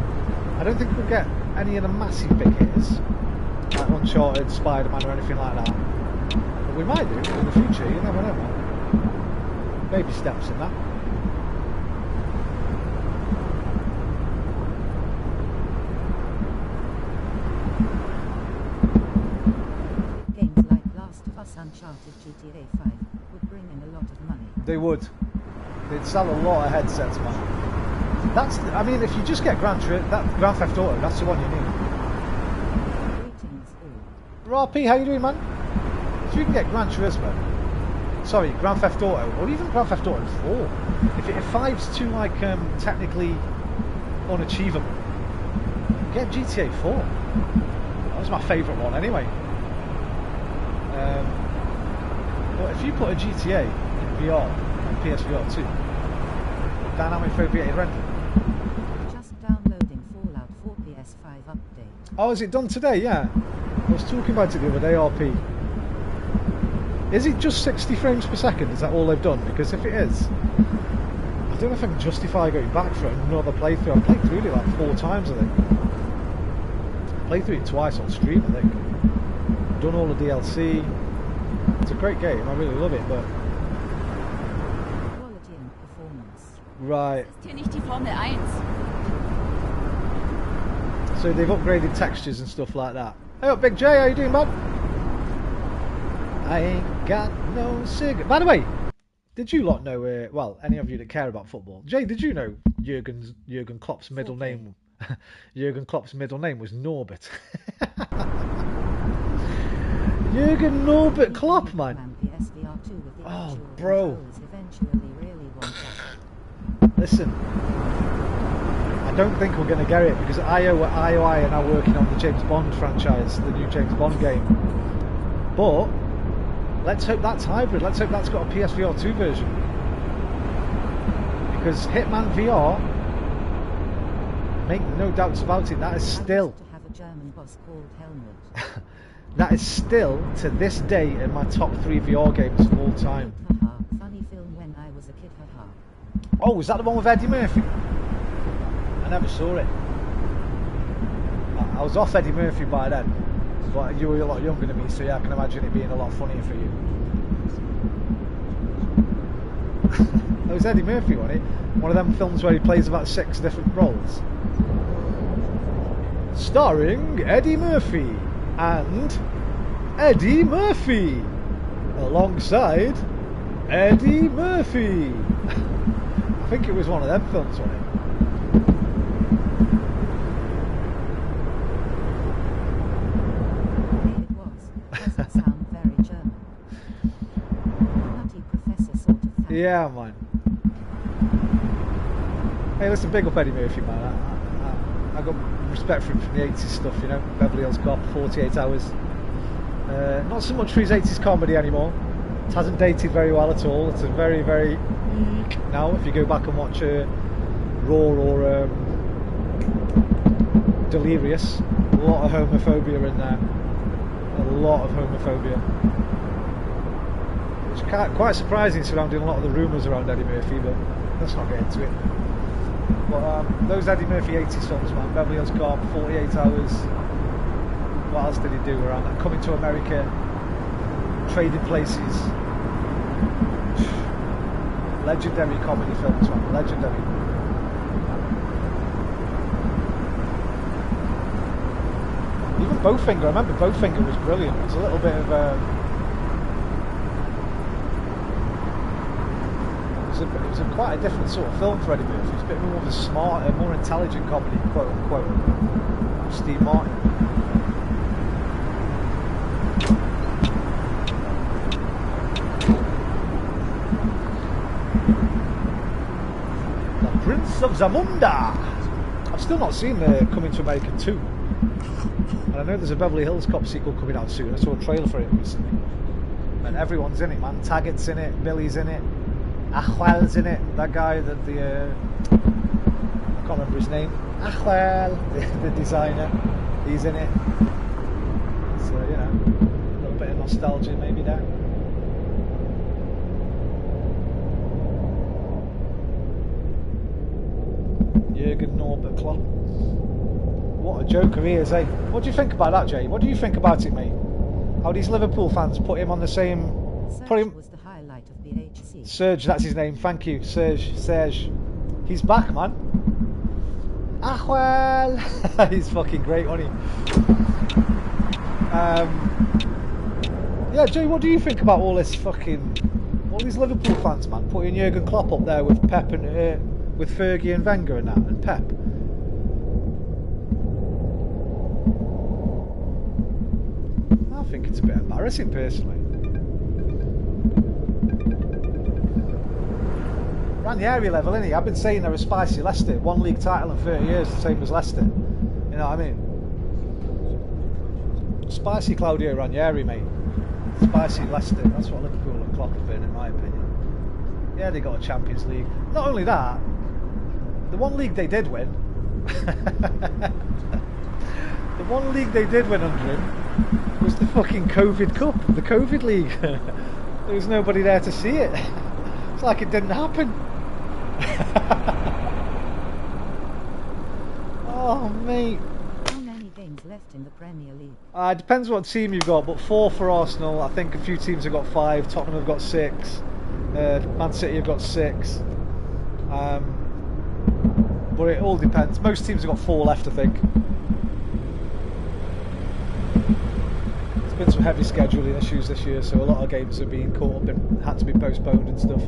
I don't think we'll get any of the massive big hitters like Uncharted, Spider-Man or anything like that, but we might do in the future. You never know, man. Baby steps in that. Games like Last of Us, Uncharted, GTA 5 would bring in a lot of money. They would. They'd sell a lot of headsets, man. That's. I mean, if you just get Grand Theft Auto, that's the one you need. Greetings all. RP, how you doing, man? If you can get Gran Turismo, sorry, Grand Theft Auto, or even Grand Theft Auto 4, if 5's too like technically unachievable, get GTA 4. That was my favourite one anyway. But if you put a GTA in VR and PSVR 2, dynamic foveated rendering. Just downloading Fallout 4 PS5 update. Oh, is it done today? Yeah. I was talking about it the other day, RP. Is it just 60 frames per second? Is that all they've done? Because if it is, I don't know if I can justify going back for another playthrough. I've played through it like 4 times, I think. Played through it twice on stream, I think. Done all the DLC. It's a great game, I really love it, but... Quality and performance. Right. Ist hier nicht die Formel 1. So they've upgraded textures and stuff like that. Hey up, Big J, how you doing, man? I ain't got no cigarette. By the way, did you lot know, well, any of you that care about football, Jay, did you know Jurgen Klopp's middle name, Jurgen Klopp's middle name was Norbert? Jurgen Norbert Klopp, man. Oh, bro. Listen, I don't think we're going to get it because IOI are now working on the James Bond franchise, the new James Bond game. But let's hope that's hybrid. Let's hope that's got a PSVR 2 version. Because Hitman VR, make no doubts about it, that is still... to have a German boss called Helmut. That is still, to this day, in my top 3 VR games of all time. Haha, funny film when I was a kid, haha. Oh, was that the one with Eddie Murphy? I never saw it. I was off Eddie Murphy by then. But you were a lot younger than me, so yeah, I can imagine it being a lot funnier for you. It was Eddie Murphy, wasn't it? One of them films where he plays about 6 different roles. Starring Eddie Murphy and Eddie Murphy alongside Eddie Murphy. I think it was one of them films, wasn't it? It was. Doesn't sound very German. Nutty professor sort of thing. Yeah, man. Hey, listen, big up Eddie Murphy, man. I got respect for him from the 80s stuff, you know. Beverly Hills Cop, 48 Hours. Not so much for his 80s comedy anymore. It hasn't dated very well at all. It's a very, very... Now, if you go back and watch Raw or Delirious, a lot of homophobia in there. A lot of homophobia. It's quite surprising surrounding a lot of the rumours around Eddie Murphy, but let's not get into it. But those Eddie Murphy 80s films, man, Beverly Hills Cop, 48 Hours, what else did he do around that? Coming to America, Trading Places. Legendary comedy films, man, legendary. Even Bowfinger, I remember Bowfinger was brilliant. It was a little bit of it was quite a different sort of film for Eddie Murphy. It was a bit more of a smart, more intelligent comedy, quote unquote. Steve Martin. The Prince of Zamunda. I've still not seen Coming to America 2. And I know there's a Beverly Hills Cop sequel coming out soon. I saw a trailer for it recently. And everyone's in it, man. Taggart's in it, Billy's in it. Achwell's in it, that guy that I can't remember his name. Achwell, the designer, he's in it. So, you know, a little bit of nostalgia maybe there. Jurgen Norbert Klopp. What a joker he is, eh? What do you think about that, Jay? What do you think about it, mate? How these Liverpool fans put him on the same... Search was the highlight of BHC. Serge, that's his name. Thank you, Serge. He's back, man. Ahuel! He's fucking great, wasn't he? Yeah, Jay, what do you think about all these Liverpool fans, man, putting Jurgen Klopp up there with Pep and with Fergie and Wenger and that, and Pep? I think it's a bit embarrassing, personally. Ranieri level, innit? I've been saying they're a spicy Leicester. 1 league title in 30 years, the same as Leicester. You know what I mean? Spicy Claudio Ranieri, mate. Spicy Leicester. That's what Liverpool and Klopp have been, in my opinion. Yeah, they got a Champions League. Not only that, the 1 league they did win. The 1 league they did win under him was the fucking COVID Cup, the COVID League. There was nobody there to see it. It's like it didn't happen. Oh, mate. How many games left in the Premier League? It depends what team you've got, but 4 for Arsenal. I think a few teams have got 5. Tottenham have got 6. Man City have got 6. But it all depends. Most teams have got 4 left, I think. There's been some heavy scheduling issues this year, so a lot of games have been caught up and had to be postponed and stuff.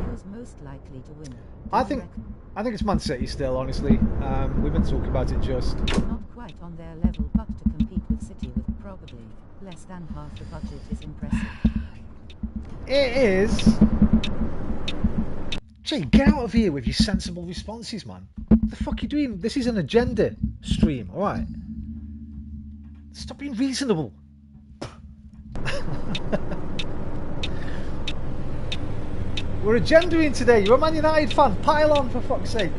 Who's most likely to win? I think it's Man City still, honestly. We've been talking about it just. Not quite on their level, but to compete with City with probably less than half the budget is impressive. It is. Jay, get out of here with your sensible responses, man. What the fuck are you doing? This is an agenda stream, alright? Stop being reasonable. We're agendaing today. You're a Man United fan. Pile on, for fuck's sake.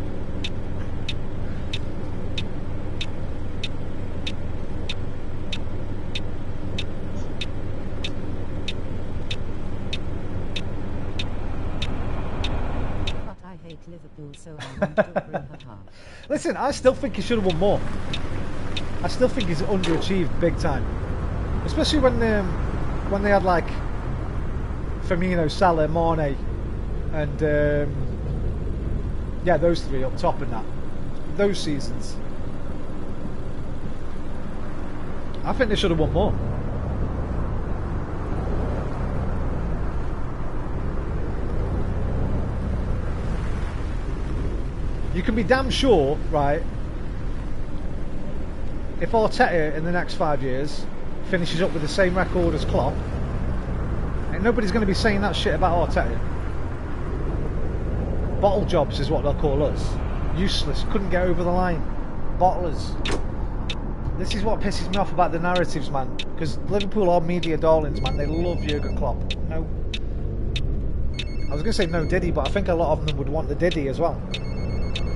Liverpool, so I want to bring her half. Listen, I still think he should have won more. I still think he's underachieved big time, especially when they had like Firmino, Salah, Mane, and yeah, those 3 up top and that. Those seasons, I think they should have won more. You can be damn sure, right, if Arteta in the next 5 years finishes up with the same record as Klopp, and nobody's going to be saying that shit about Arteta. Bottle jobs is what they'll call us. Useless, couldn't get over the line. Bottlers. This is what pisses me off about the narratives, man, because Liverpool are media darlings, man. They love Jurgen Klopp. No, I was going to say no Diddy, but I think a lot of them would want the Diddy as well.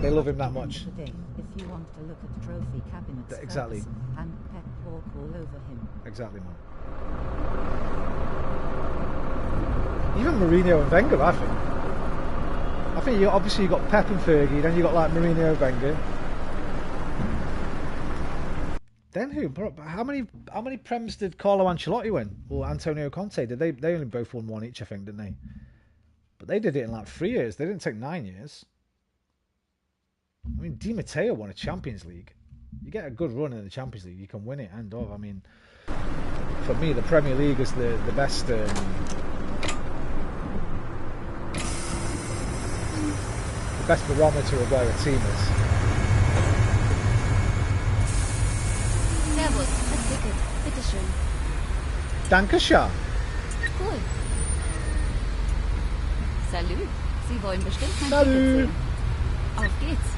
They love him that much. Today, if you want to look at trophy cabinets, Exactly. and Pep walk all over him. Exactly, man. Even Mourinho and Wenger, I think you obviously you got Pep and Fergie, then you got like Mourinho and Wenger. Then who? How many Prems did Carlo Ancelotti win, or Antonio Conte? Did they only both won 1 each, I think, didn't they? But they did it in like 3 years. They didn't take 9 years. I mean, Di Matteo won a Champions League. You get a good run in the Champions League, you can win it end of. I mean, for me, the Premier League is the best. The best barometer of where a team is. Servus, das Ticket. Bitteschön. Dankeschön. Cool. Salut. Sie wollen bestimmt mein Salut. Ticket sehen. Auf geht's.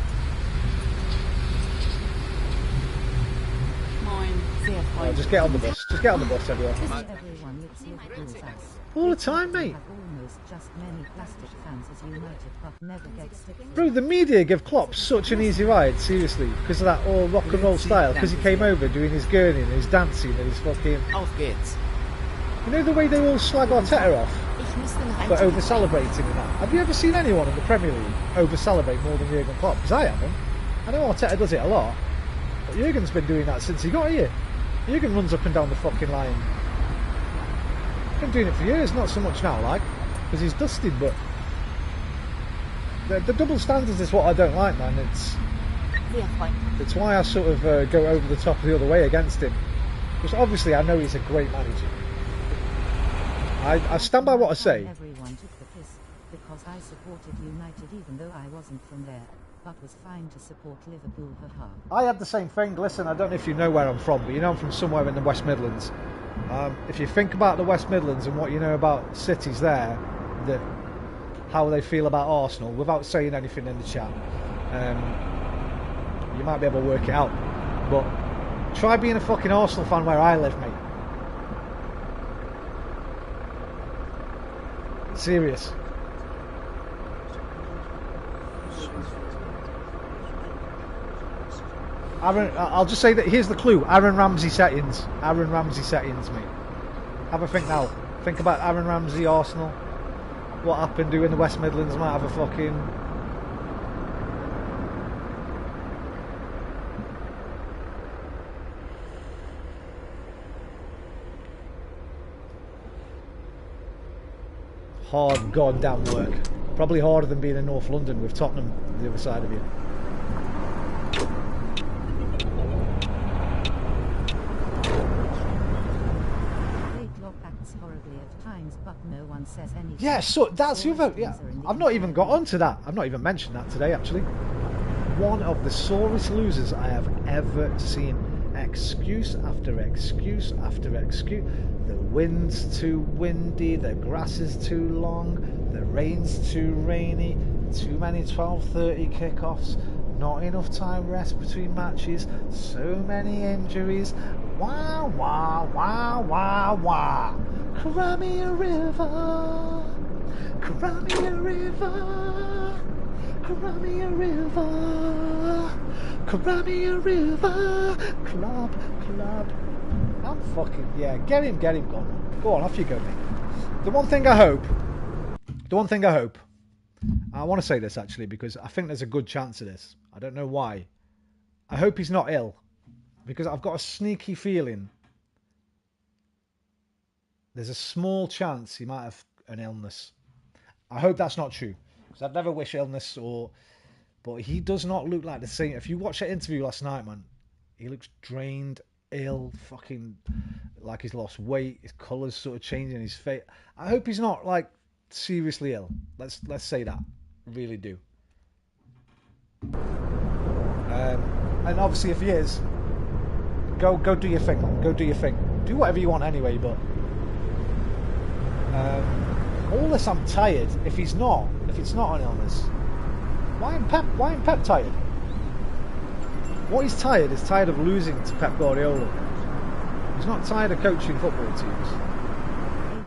Moin. Sehr freundlich. Just get on the bus. Just get on the bus, everyone. Everyone looks Liverpool's ass. All the time, mate. Have almost just many plastic fans as United, but never get stick. Bro, the media give Klopp such an easy ride, seriously, because of that all rock and roll style, because he came over doing his gurney and his dancing and his fucking... Auf geht's. You know the way they all slag Arteta off Ich müsste noch for over-celebrating and that? Have you ever seen anyone in the Premier League over-celebrate more than Jurgen Klopp? Because I haven't. I know Arteta does it a lot, but Jurgen's been doing that since he got here. Jurgen runs up and down the fucking line. He's been doing it for years, not so much now, like, because he's dusted, but the double standards is what I don't like, man. It's why I sort of go over the top the other way against him. Because obviously I know he's a great manager. I stand by what I say. Everyone took the piss because I supported United even though I wasn't from there, but was fine to support Liverpool. Haha. I had the same thing. Listen, I don't know if you know where I'm from, but you know I'm from somewhere in the West Midlands. If you think about the West Midlands and what you know about cities there, how they feel about Arsenal, without saying anything in the chat, you might be able to work it out. But try being a fucking Arsenal fan where I live, mate. Serious. I'll just say that here's the clue. Aaron Ramsey settings. Aaron Ramsey settings, mate. Have a think now. Think about Aaron Ramsey, Arsenal. What happened doing the West Midlands might have a fucking... hard goddamn work. Probably harder than being in North London with Tottenham the other side of you. Klopp acts horribly at times, but no one says anything. Yeah, so that's the other... Yeah, I've not even got onto that. I've not even mentioned that today, actually. One of the sorest losers I have ever seen. Excuse after excuse after excuse. The wind's too windy, the grass is too long, the rain's too rainy, too many 12:30 kickoffs, not enough time rest between matches, so many injuries. Wow, wow, wow, wow, wow. Cry me a river, cry me a river, cry me a river, cry me a river, club, club. I'm fucking, yeah, get him gone. Go on, off you go, mate. The one thing I hope, I want to say this actually because I think there's a good chance of this. I don't know why. I hope he's not ill because I've got a sneaky feeling there's a small chance he might have an illness. I hope that's not true because I'd never wish illness but he does not look like the same. If you watch that interview last night, man, he looks drained, ill, fucking like he's lost weight, his colour's sort of changing his face. I hope he's not like seriously ill. Let's say that. I really do. And obviously if he is, go do your thing, man. Go do your thing. Do whatever you want anyway, but all this I'm tired. If it's not an illness, why ain't Pep tired? What he's tired is tired of losing to Pep Guardiola. He's not tired of coaching football teams.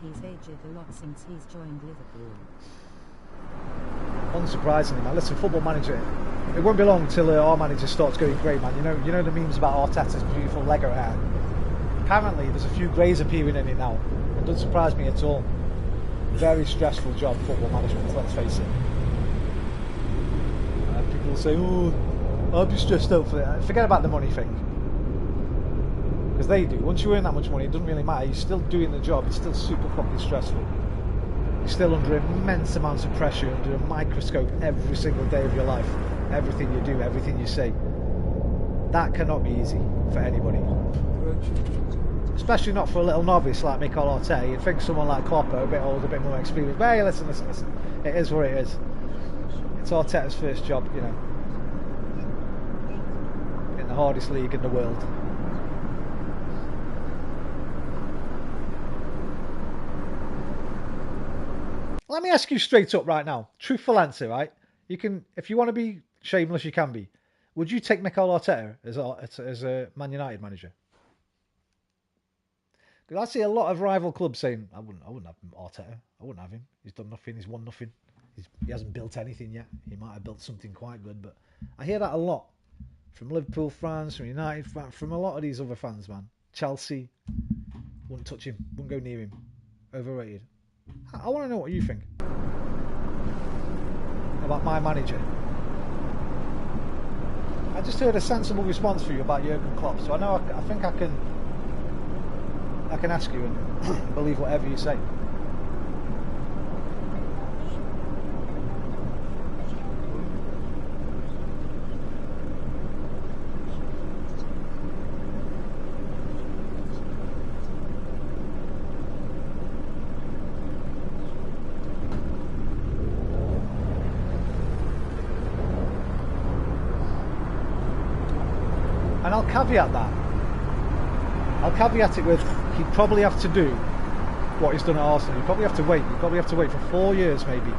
He's aged a lot since he's joined Liverpool. Unsurprisingly, man. Listen, Football Manager, it won't be long till our manager starts going grey, man. You know the memes about Arteta's beautiful Lego hair. Apparently, there's a few greys appearing in it now. It doesn't surprise me at all. Very stressful job, football management. Let's face it. People will say, "Oh, I'll be stressed out for that." Forget about the money thing. Because they do. Once you earn that much money, it doesn't really matter. You're still doing the job. It's still super fucking stressful. You're still under immense amounts of pressure, under a microscope every single day of your life. Everything you do, everything you say. That cannot be easy for anybody. Especially not for a little novice like Mikel Arteta. You'd think someone like Klopp, a bit older, a bit more experienced. But hey, listen. It is what it is. It's Arteta's first job, you know. In the hardest league in the world. Let me ask you straight up right now. Truthful answer, right? You can, if you want to be shameless, you can be. Would you take Mikel Arteta as a Man United manager? Because I see a lot of rival clubs saying, I wouldn't have Arteta. I wouldn't have him. He's done nothing. He's won nothing. He hasn't built anything yet. He might have built something quite good, but I hear that a lot from Liverpool fans, from United fans, from a lot of these other fans, man. Chelsea, wouldn't touch him, wouldn't go near him. Overrated. I want to know what you think about my manager. I just heard a sensible response for you about Jurgen Klopp, so I know I think I can ask you and believe whatever you say. And I'll caveat that. I'll caveat it with he'd probably have to do what he's done at Arsenal. He'd probably have to wait. He'd probably have to wait for 4 years maybe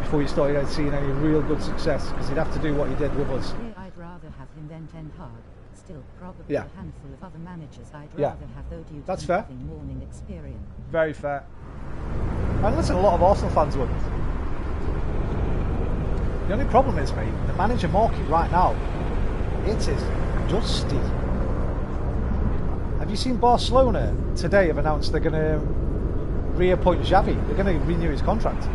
before you started seeing any real good success, because he'd have to do what he did with us. Yeah, I'd rather have him than Ten Hag. Still, probably a handful of other managers I'd rather have, though, due to having morning experience. Very fair. And listen, a lot of Arsenal fans would. The only problem is, mate, the manager market right now, it is dusty. Have you seen Barcelona today have announced they're going to reappoint Xavi? They're going to renew his contract.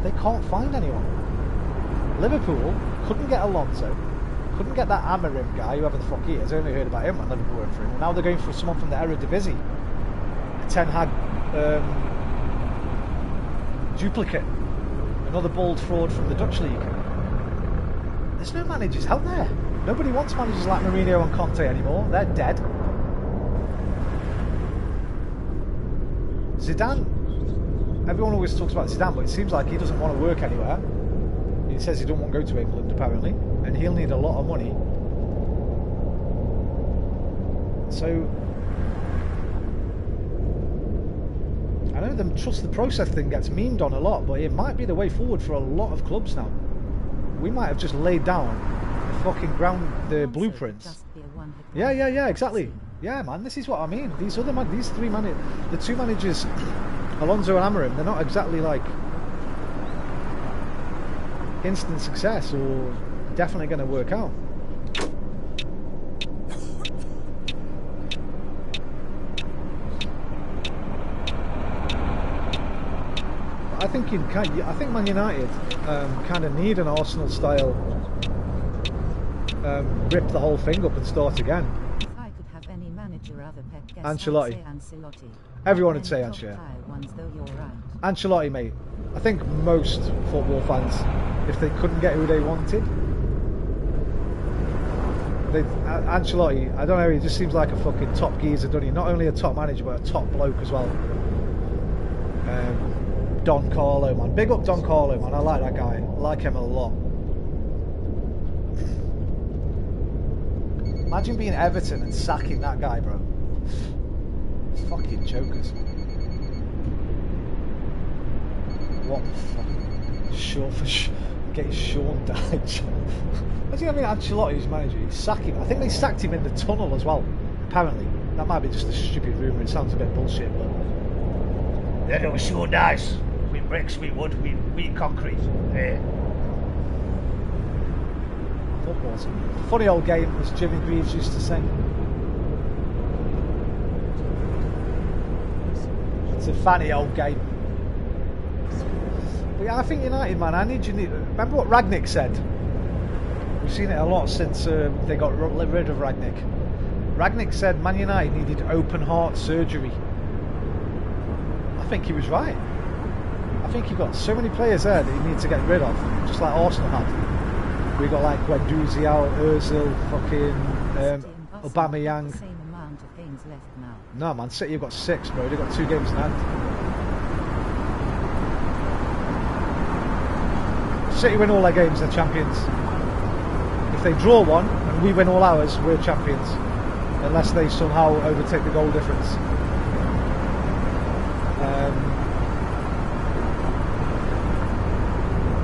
They can't find anyone. Liverpool couldn't get Alonso, couldn't get that Amorim guy, whoever the fuck he is. I only heard about him when Liverpool went for him. Now they're going for someone from the Eredivisie, a Ten Hag duplicate, another bald fraud from the Dutch league. There's no managers out there. Nobody wants managers like Mourinho and Conte anymore. They're dead. Zidane, everyone always talks about Zidane, but it seems like he doesn't want to work anywhere. He says he doesn't want to go to England, apparently, and he'll need a lot of money. So, I know the trust the process thing gets memed on a lot, but it might be the way forward for a lot of clubs now. We might have just laid down the fucking the blueprints. Yeah, exactly. Yeah, man, this is what I mean. These other the two managers, Alonso and Amorim, they're not exactly like instant success or definitely going to work out. I think Man United kind of need an Arsenal style rip the whole thing up and start again. If I could have any manager other Pep, Ancelotti. Everyone would say Ancelotti. Ancelotti, mate. I think most football fans, if they couldn't get who they wanted, Ancelotti, I don't know, he just seems like a fucking top geezer, doesn't he? Not only a top manager, but a top bloke as well. Don Carlo, man. Big up Don Carlo, man. I like that guy. I like him a lot. Imagine being Everton and sacking that guy, bro. Fucking jokers. What the fuck? Short for getting Sean Dyche. Imagine having Ancelotti's manager. You sack him. I think they sacked him in the tunnel as well. Apparently. That might be just a stupid rumour. It sounds a bit bullshit, but... Then it was Sean Dyche. We bricks, we wood, we concrete. Football's a funny old game, as Jimmy Greaves used to sing. It's a funny old game. But yeah, I think United, man, remember what Ragnick said? We've seen it a lot since they got rid of Ragnick. Ragnick said Man United needed open heart surgery. I think he was right. I think you've got so many players there that you need to get rid of, just like Arsenal had. We got like Guendouzi out, Ozil, fucking Aubameyang. No, man, City have got 6, bro. They've got 2 games in hand. City win all their games, they're champions. If they draw one and we win all ours, we're champions. Unless they somehow overtake the goal difference.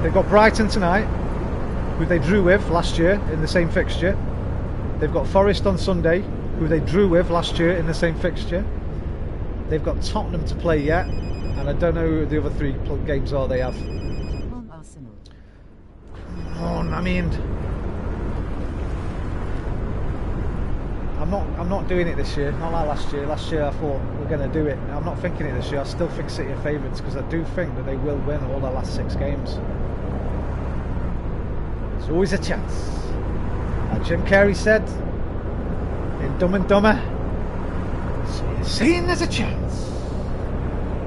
They've got Brighton tonight, who they drew with last year in the same fixture. They've got Forest on Sunday, who they drew with last year in the same fixture. They've got Tottenham to play yet, and I don't know who the other 3 games are they have. I mean, I'm not doing it this year. Not like last year. Last year I thought we're going to do it. I'm not thinking it this year. I still think City are favourites because I do think that they will win all their last 6 games. There's always a chance. Like Jim Carrey said in Dumb and Dumber, so you're saying there's a chance.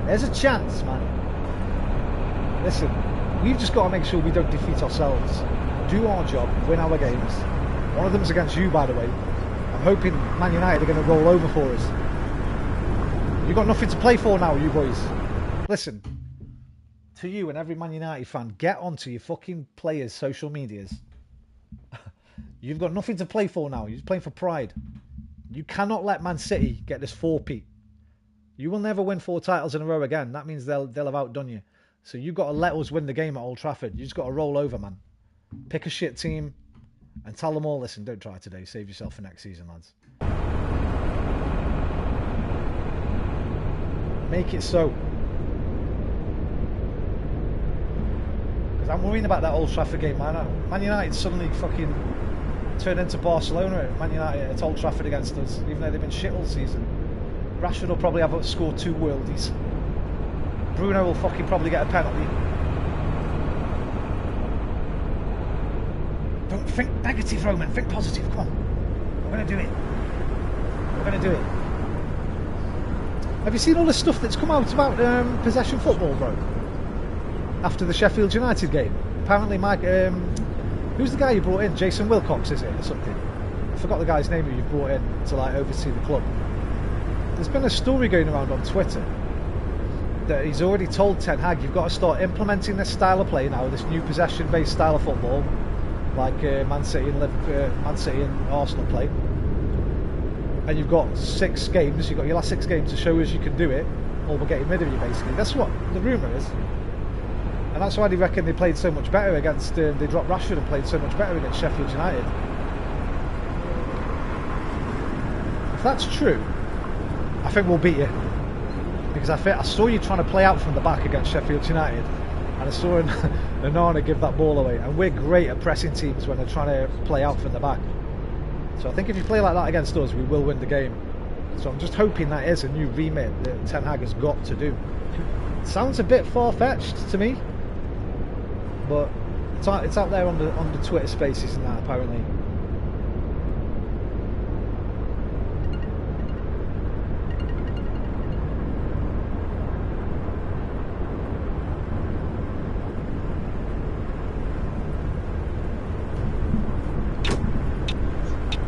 There's a chance, man. Listen, we've just got to make sure we don't defeat ourselves. Do our job, win our games. One of them's against you, by the way. I'm hoping Man United are going to roll over for us. You've got nothing to play for now, you boys. Listen, to you and every Man United fan, get onto your fucking players' social medias. You've got nothing to play for now. You're playing for pride. You cannot let Man City get this 4-peat. You will never win 4 titles in a row again. That means they'll have outdone you. So you've got to let us win the game at Old Trafford. You just got to roll over, man. Pick a shit team and tell them all, listen, don't try today. Save yourself for next season, lads. Make it so. Because I'm worrying about that Old Trafford game, man. Man United suddenly fucking turned into Barcelona. Man United at Old Trafford against us, even though they've been shit all season. Rashford will probably have scored 2 worldies. Bruno will fucking probably get a penalty. Don't think negative, Roman. Think positive. Come on. We're going to do it. We're going to do it. Have you seen all the stuff that's come out about possession football, bro? After the Sheffield United game. Apparently, Mike... who's the guy you brought in? Jason Wilcox, is it? Or something? I forgot the guy's name who you brought in to like oversee the club. There's been a story going around on Twitter that he's already told Ten Hag, you've got to start implementing this style of play now, this new possession-based style of football, like Man City and Arsenal play. And you've got 6 games, you've got your last 6 games to show us you can do it, or we're getting rid of you, basically. That's what the rumour is. And that's why they reckon they played so much better against, they dropped Rashford and played so much better against Sheffield United. If that's true, I think we'll beat you. Because I saw you trying to play out from the back against Sheffield United, and I saw Onana give that ball away, and we're great at pressing teams when they're trying to play out from the back. So I think if you play like that against us, we will win the game. So I'm just hoping that is a new remit that Ten Hag has got to do. It sounds a bit far-fetched to me, but it's out there on the Twitter Spaces and that, apparently.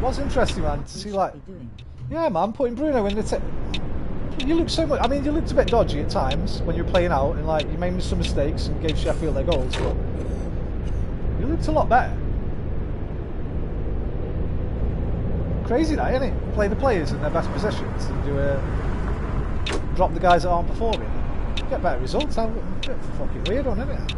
What's interesting, man, to see like, yeah, man, putting Bruno in the you look so much. I mean, you looked a bit dodgy at times when you were playing out, and like you made some mistakes and gave Sheffield their goals, but you looked a lot better. Crazy that, isn't it? Play the players in their best positions and drop the guys that aren't performing. Get better results. That's a bit fucking weird, isn't it?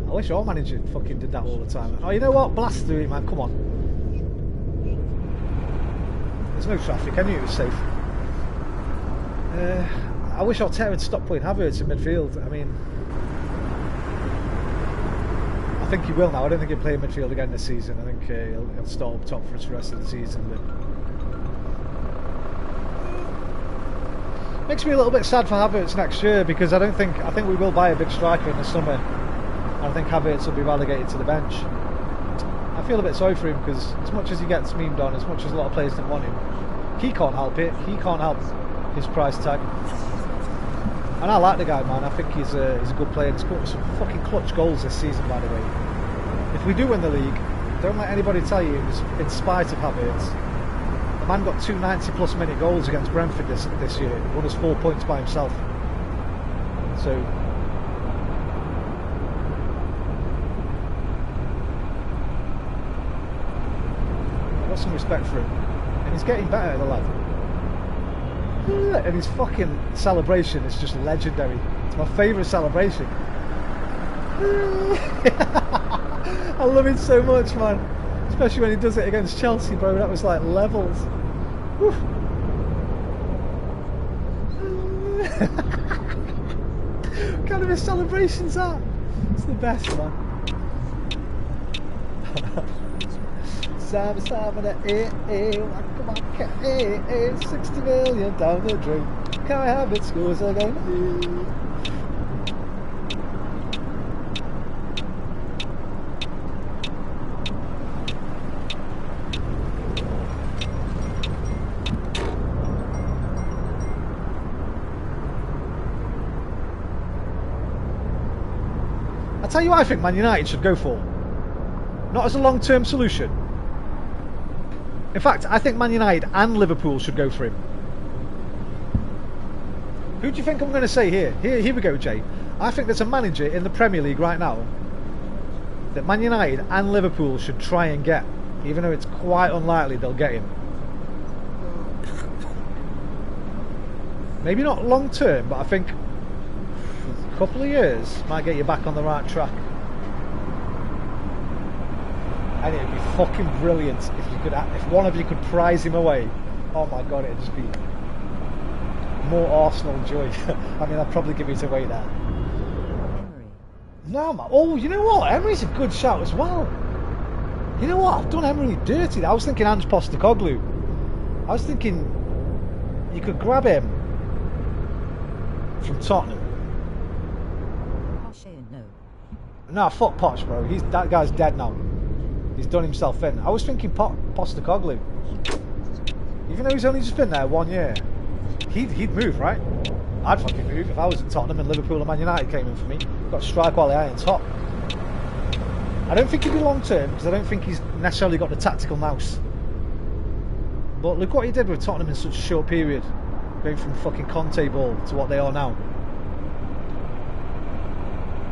I wish our manager fucking did that all the time. Oh, you know what? Blast through it, man. Come on. There's no traffic. I knew it was safe. I wish Arteta had stopped playing Havertz in midfield. I mean, I think he will now. I don't think he'll play in midfield again this season. I think he'll start up top for us the rest of the season. But makes me a little bit sad for Havertz next year, because I think we will buy a big striker in the summer. I think Havertz will be relegated to the bench. I feel a bit sorry for him, because as much as he gets memed on, as much as a lot of players don't want him, he can't help it. He can't help his price tag. And I like the guy, man. I think he's a good player. He's scored some fucking clutch goals this season, by the way. If we do win the league, don't let anybody tell you it was in spite of Havertz. The man got 2 90-plus minute goals against Brentford this year. He won us 4 points by himself. So some respect for him, and he's getting better, the lad. And his fucking celebration is just legendary. It's my favourite celebration. I love it so much, man, especially when he does it against Chelsea, bro. That was like levels. What kind of a celebration's that? It's the best, man. Waka waka, 60 million down the drain. Can I have it? Scores again. I'll tell you what I think Man United should go for. Not as a long-term solution. In fact, I think Man United and Liverpool should go for him. Who do you think I'm going to say here? Here we go, Jay. I think there's a manager in the Premier League right now that Man United and Liverpool should try and get, even though it's quite unlikely they'll get him. Maybe not long term, but I think a couple of years might get you back on the right track. And it'd be fucking brilliant if one of you could prize him away. Oh my god, it'd just be more Arsenal joy. I mean, I'd probably give it away there. No, man. Oh, you know what? Emery's a good shout as well. You know what? I've done Emery dirty. I was thinking Ange Postecoglou. I was thinking you could grab him from Tottenham. No, fuck Poch, bro. That guy's dead now. He's done himself in. I was thinking Postecoglou. Even though he's only just been there 1 year, he'd move, right? I'd fucking move if I was at Tottenham and Liverpool and Man United came in for me. Got to strike while the iron's hot. I don't think he'd be long term because I don't think he's necessarily got the tactical nous. But look what he did with Tottenham in such a short period, going from fucking Conte ball to what they are now.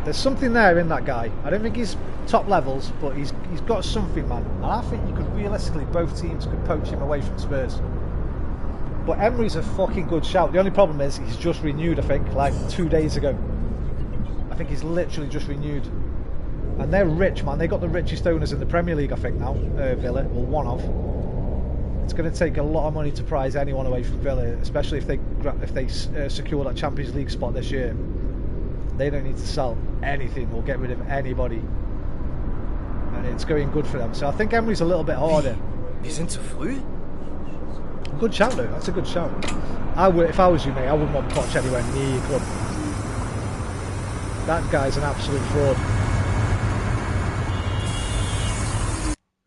There's something there in that guy. I don't think he's top levels, but he's got something, man. And I think you could realistically, both teams could poach him away from Spurs. But Emery's a fucking good shout. The only problem is he's just renewed, I think, like 2 days ago. I think he's literally just renewed. And they're rich, man. They got the richest owners in the Premier League, I think, now. Villa, or one of. It's going to take a lot of money to prize anyone away from Villa, especially if they secure that Champions League spot this year. They don't need to sell anything or get rid of anybody. And it's going good for them. So I think Emery's a little bit harder. Wir sind zu früh? Good shout though, that's a good shout. If I was you, mate, I wouldn't want Poch anywhere near your club. That guy's an absolute fraud.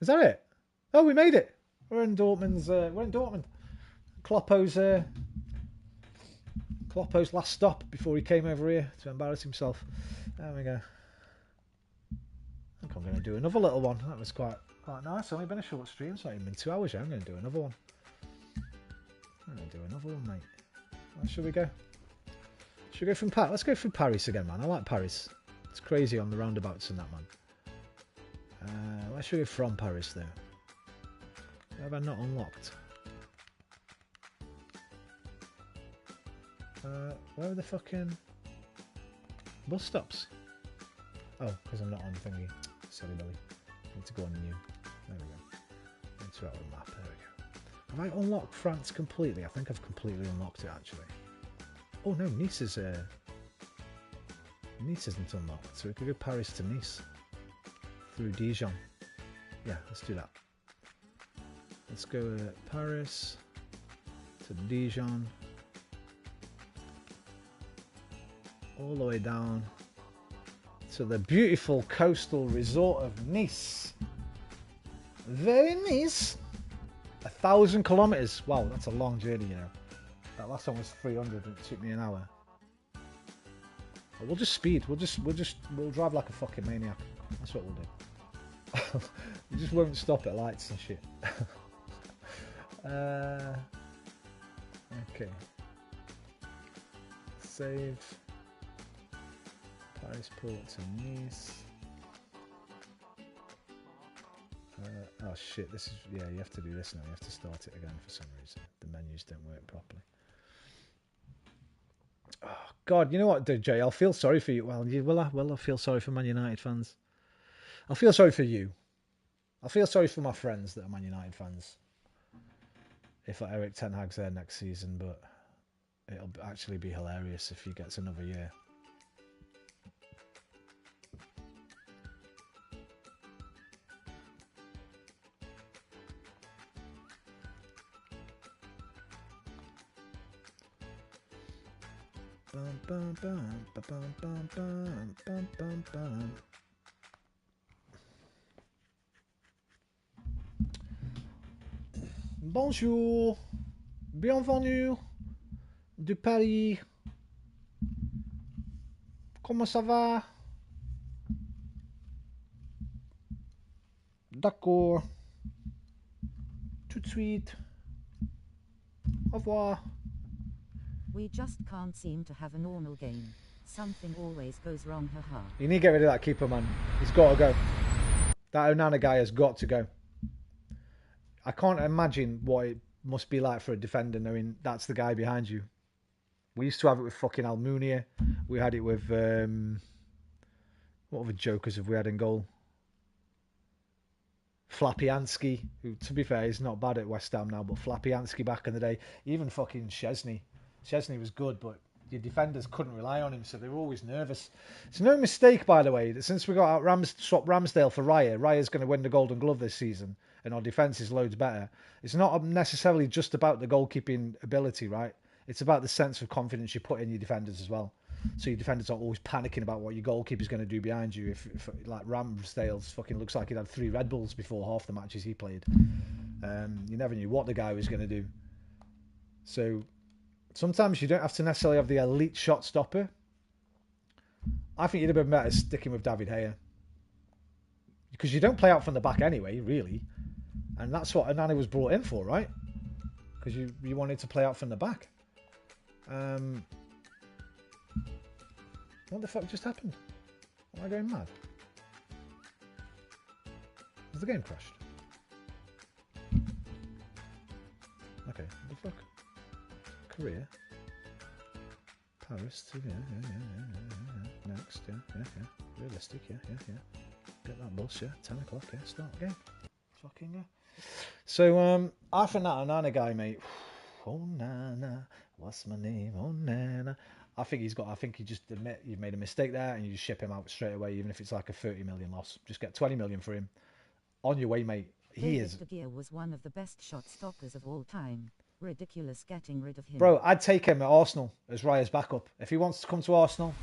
Is that it? Oh, we made it. We're in Dortmund's. We're in Dortmund. Kloppo's last stop before he came over here to embarrass himself. There we go. I think I'm going to do another little one. That was quite nice. It's only been a short stream, so it's not even been 2 hours yet. I'm going to do another one. Mate. Where should we go? Should we go from Paris? Let's go through Paris again, man. I like Paris. It's crazy on the roundabouts and that, man. Where should we go from Paris, though? Where have I not unlocked? Where are the fucking bus stops? Oh, because I'm not on thingy. Silly Billy. I need to go on new. There we go. Interact with map. There we go. Have I unlocked France completely? I think I've completely unlocked it, actually. Oh no, Nice isn't unlocked, so we could go Paris to Nice through Dijon. Yeah, let's do that. Let's go Paris to Dijon, all the way down to the beautiful coastal resort of Nice. Very nice. 1,000 kilometers. Wow, that's a long journey, you know. That last one was 300 and it took me an hour. But we'll just speed. We'll drive like a fucking maniac. That's what we'll do. We just won't stop at lights and shit. Okay. Save. Paris port to Nice. Oh shit, this is, yeah, you have to do this now. You have to start it again for some reason. The menus don't work properly. Oh God, you know what, Jay? I'll feel sorry for you. Well, I'll feel sorry for Man United fans. I'll feel sorry for you. I'll feel sorry for my friends that are Man United fans. If Eric Ten Hag's there next season, but it'll actually be hilarious if he gets another year. Bonjour, bienvenue de Paris. Comment ça va? D'accord. Tout de suite. Au revoir. We just can't seem to have a normal game. Something always goes wrong, haha. You need to get rid of that keeper, man. He's got to go. That Onana guy has got to go. I can't imagine what it must be like for a defender knowing that's the guy behind you. We used to have it with fucking Almunia. We had it with... what other jokers have we had in goal? Flapianski, who, to be fair, is not bad at West Ham now, but Flapianski back in the day. Even fucking Szczesny. Szczesny was good, but your defenders couldn't rely on him, so they were always nervous. It's no mistake, by the way, that since we got out swapped Ramsdale for Raya, Raya's going to win the Golden Glove this season, and our defence is loads better. It's not necessarily just about the goalkeeping ability, right? It's about the sense of confidence you put in your defenders as well. So your defenders aren't always panicking about what your goalkeeper's going to do behind you. If like Ramsdale's fucking looks like he'd had 3 Red Bulls before half the matches he played. You never knew what the guy was going to do. So sometimes you don't have to necessarily have the elite shot stopper. I think you'd have been better sticking with David Gea. Because you don't play out from the back anyway, really. And that's what Onana was brought in for, right? Because you wanted to play out from the back. What the fuck just happened? Am I going mad? Has the game crashed? Okay, what the fuck? Korea. Paris, yeah. Next, yeah. Realistic, yeah. Get that bus, yeah. 10 o'clock, yeah. Start again. Fucking yeah. So, I think that Onana guy, mate. Oh, Nana. What's my name? Oh, Nana. I think he just admit you've made a mistake there and you just ship him out straight away, even if it's like a 30 million loss. Just get 20 million for him. On your way, mate. He is. De Gea was one of the best shot stoppers of all time. Ridiculous getting rid of him. Bro, I'd take him at Arsenal as Raya's backup. If he wants to come to Arsenal.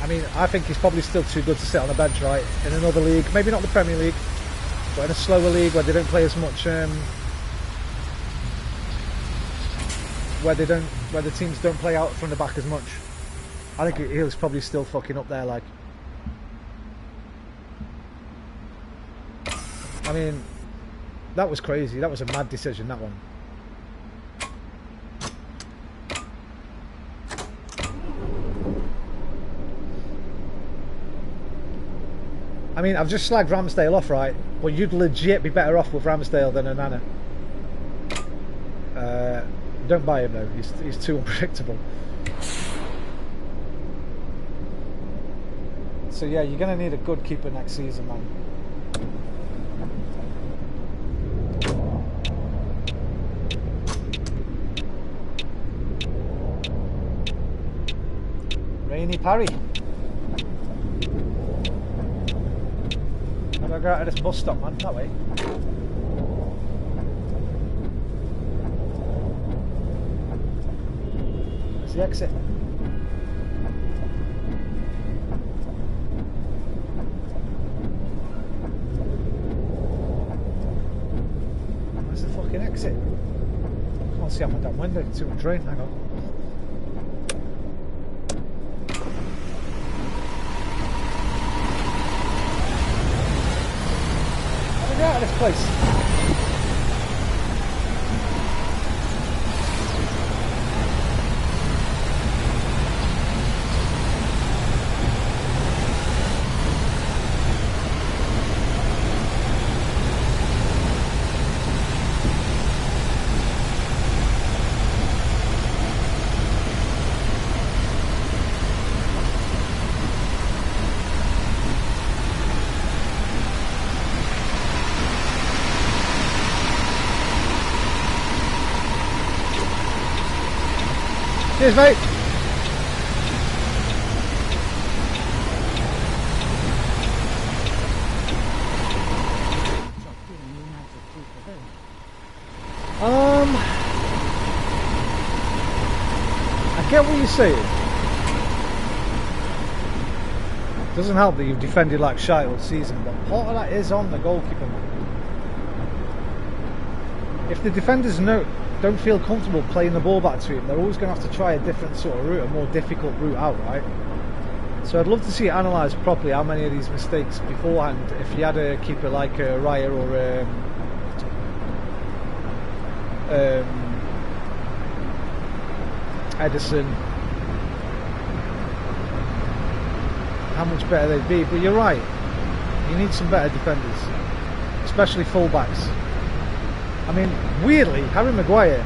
I mean, I think he's probably still too good to sit on the bench, right? In another league. Maybe not the Premier League. But in a slower league where they don't play as much... where the teams don't play out from the back as much. I think he's probably still fucking up there, like. I mean, that was crazy. That was a mad decision, that one. I mean, I've just slagged Ramsdale off, right? But you'd legit be better off with Ramsdale than Onana. Don't buy him though, he's too unpredictable. So yeah, you're going to need a good keeper next season, man. Rainy Parry. How do I go out of this bus stop, man? That way. The exit. Where's the fucking exit? Can't see out my damn window. It's too much rain. Hang on. How do I get out of this place? Cheers, mate. what you're saying? Doesn't help that you've defended like shite all season, but part of that is on the goalkeeper, man. If the defenders don't feel comfortable playing the ball back to him, they're always going to have to try a different sort of route, a more difficult route out, right? So I'd love to see it analysed properly, how many of these mistakes beforehand, if you had a keeper like Raya or Edison, how much better they'd be. But you're right, you need some better defenders, especially fullbacks. I mean, weirdly, Harry Maguire,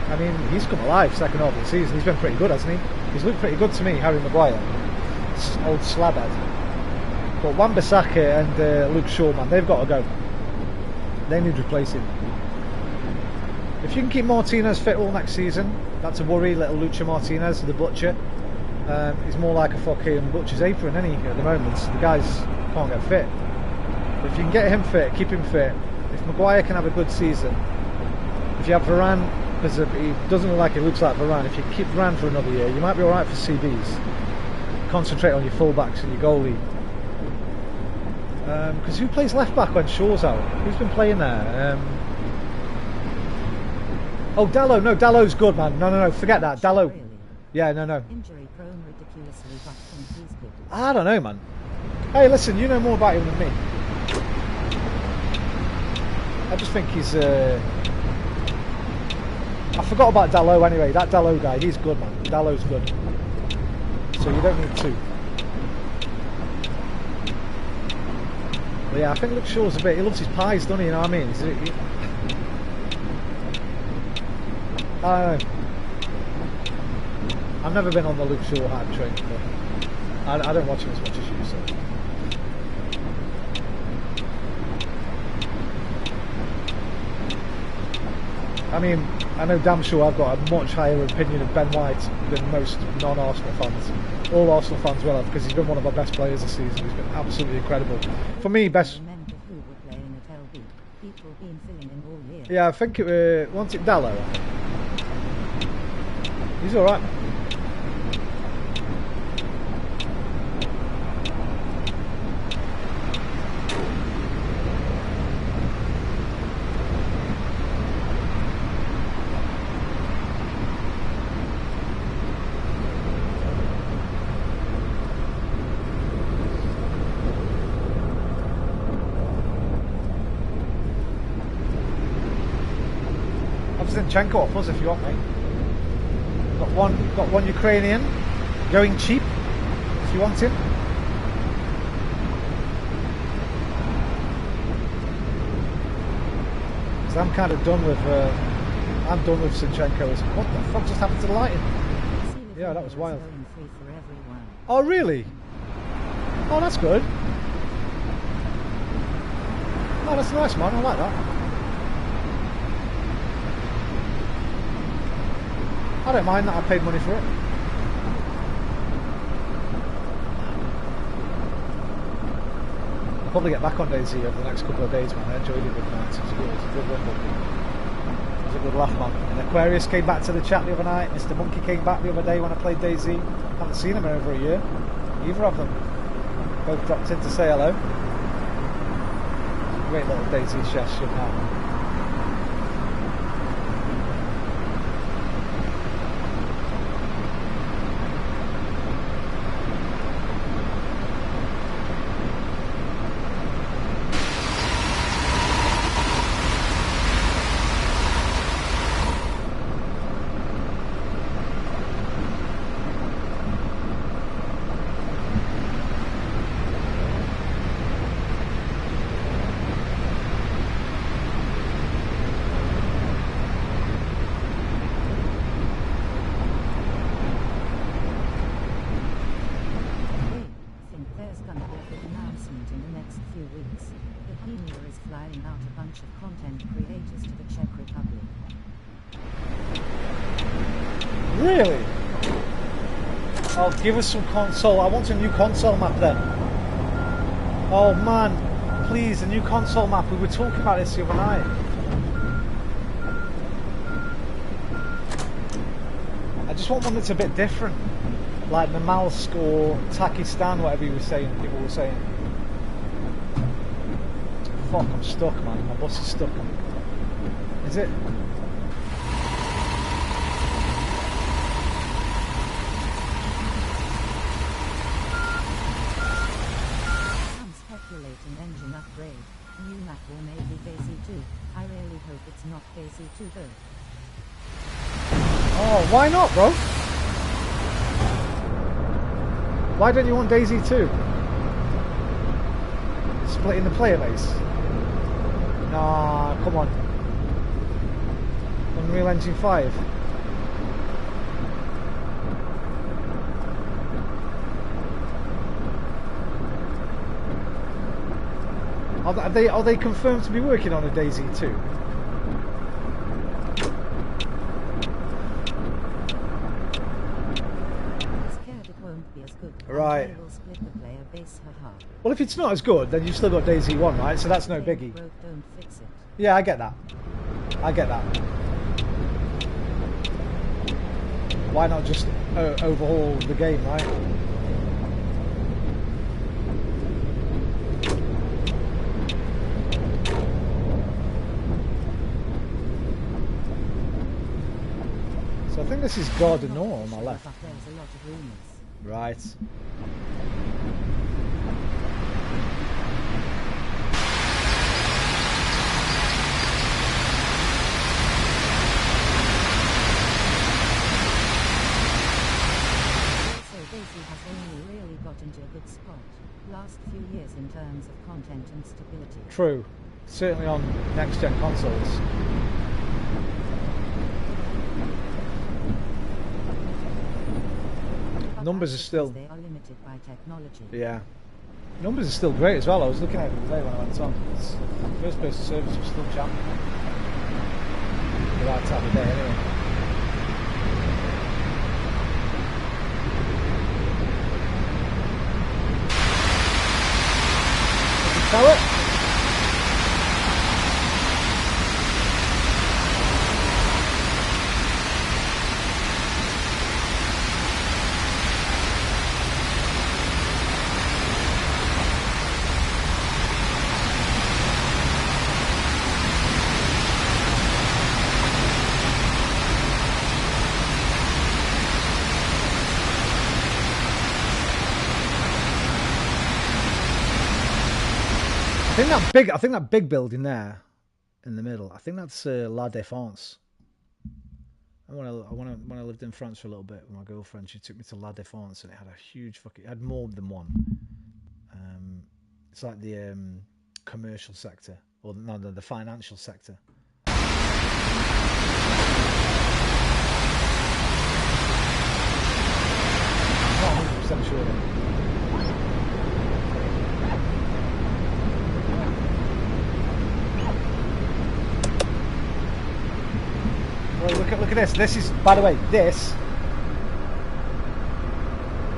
I mean, he's come alive second half of the season. He's been pretty good, hasn't he? He's looked pretty good to me, Harry Maguire. Old slabhead. But Wan-Bissaka and Luke Shaw, man, they've got to go. They need replacing. If you can keep Martinez fit all next season, that's a worry. Little Lucha Martinez, the butcher. He's more like a fucking butcher's apron, isn't he, at the moment? So the guys can't get fit. But if you can get him fit, keep him fit. If Maguire can have a good season, if you have Varane, because he doesn't look like he looks like Varane, if you keep Varane for another year, you might be alright for CBs. Concentrate on your fullbacks and your goalie. Because who plays left back when Shaw's out? Who's been playing there? Oh, Dalot. No, Dalot's good, man. No, forget that. Dalot. Yeah, no. Injury prone, ridiculously, but he's good. I don't know, man. Hey, listen, you know more about him than me. I just think he's... I forgot about Dalot anyway. That Dalot guy, he's good, man. Dalot's good. So you don't need two. But yeah, I think Luke Shaw's a bit... He loves his pies, doesn't he? You know what I mean? I don't know. I've never been on the Luke Shaw hype train, but I don't watch him as much as you, so... I mean, I know damn sure I've got a much higher opinion of Ben White than most non-Arsenal fans. All Arsenal fans will have, because he's been one of our best players this season. He's been absolutely incredible. For me, best... Yeah, I think it wasn't it Dalot, I think. He's alright. Zinchenko off us if you want, mate. Got one Ukrainian going cheap if you want him. So I'm kind of done with Zinchenko. What the fuck just happened to the lighting? Yeah, that was wild. Oh really? Oh, that's good. Oh, that's nice, man. I like that. I don't mind that I paid money for it. I'll probably get back on Daisy over the next couple of days, man. I enjoyed it with nights. It was good. It was a good rumble. It was a good laugh, man. And Aquarius came back to the chat the other night. Mr. Monkey came back the other day when I played Daisy. Haven't seen him in over a year. Either of them. Both dropped in to say hello. Great little Daisy gesture now. Really? Oh, give us some console. I want a new console map then. Oh man, please, a new console map. We were talking about this the other night. I just want one that's a bit different. Like Namalsk or Takistan, whatever you were saying, people were saying. Fuck, I'm stuck, man. My bus is stuck. Is it? I'm speculating engine upgrade. New map or maybe KC2. I really hope it's not KC2 though. Oh, why not, bro? Why don't you want Daisy 2? Splitting the player base? Nah, come on. Unreal Engine 5. Are they confirmed to be working on a Daisy 2? Right. Well, if it's not as good, then you've still got Daisy 1, right? So that's no biggie. Yeah, I get that. I get that. Why not just overhaul the game, right? So I think this is Garden Nor on my left. Right. Has only really got into a good spot last few years in terms of content and stability. True. Certainly on next gen consoles. Numbers are still. They are limited by technology. Yeah. Numbers are still great as well. I was looking at it today when I went on. First person service was still jumping. The right time of day anyway. Tell it. I think that big building there in the middle, I think that's La Défense. When I lived in France for a little bit with my girlfriend, she took me to La Défense and it had a huge it had more than one. It's like the commercial sector, or no, the financial sector. I'm not 100% sure though. Look at this. This is, by the way, this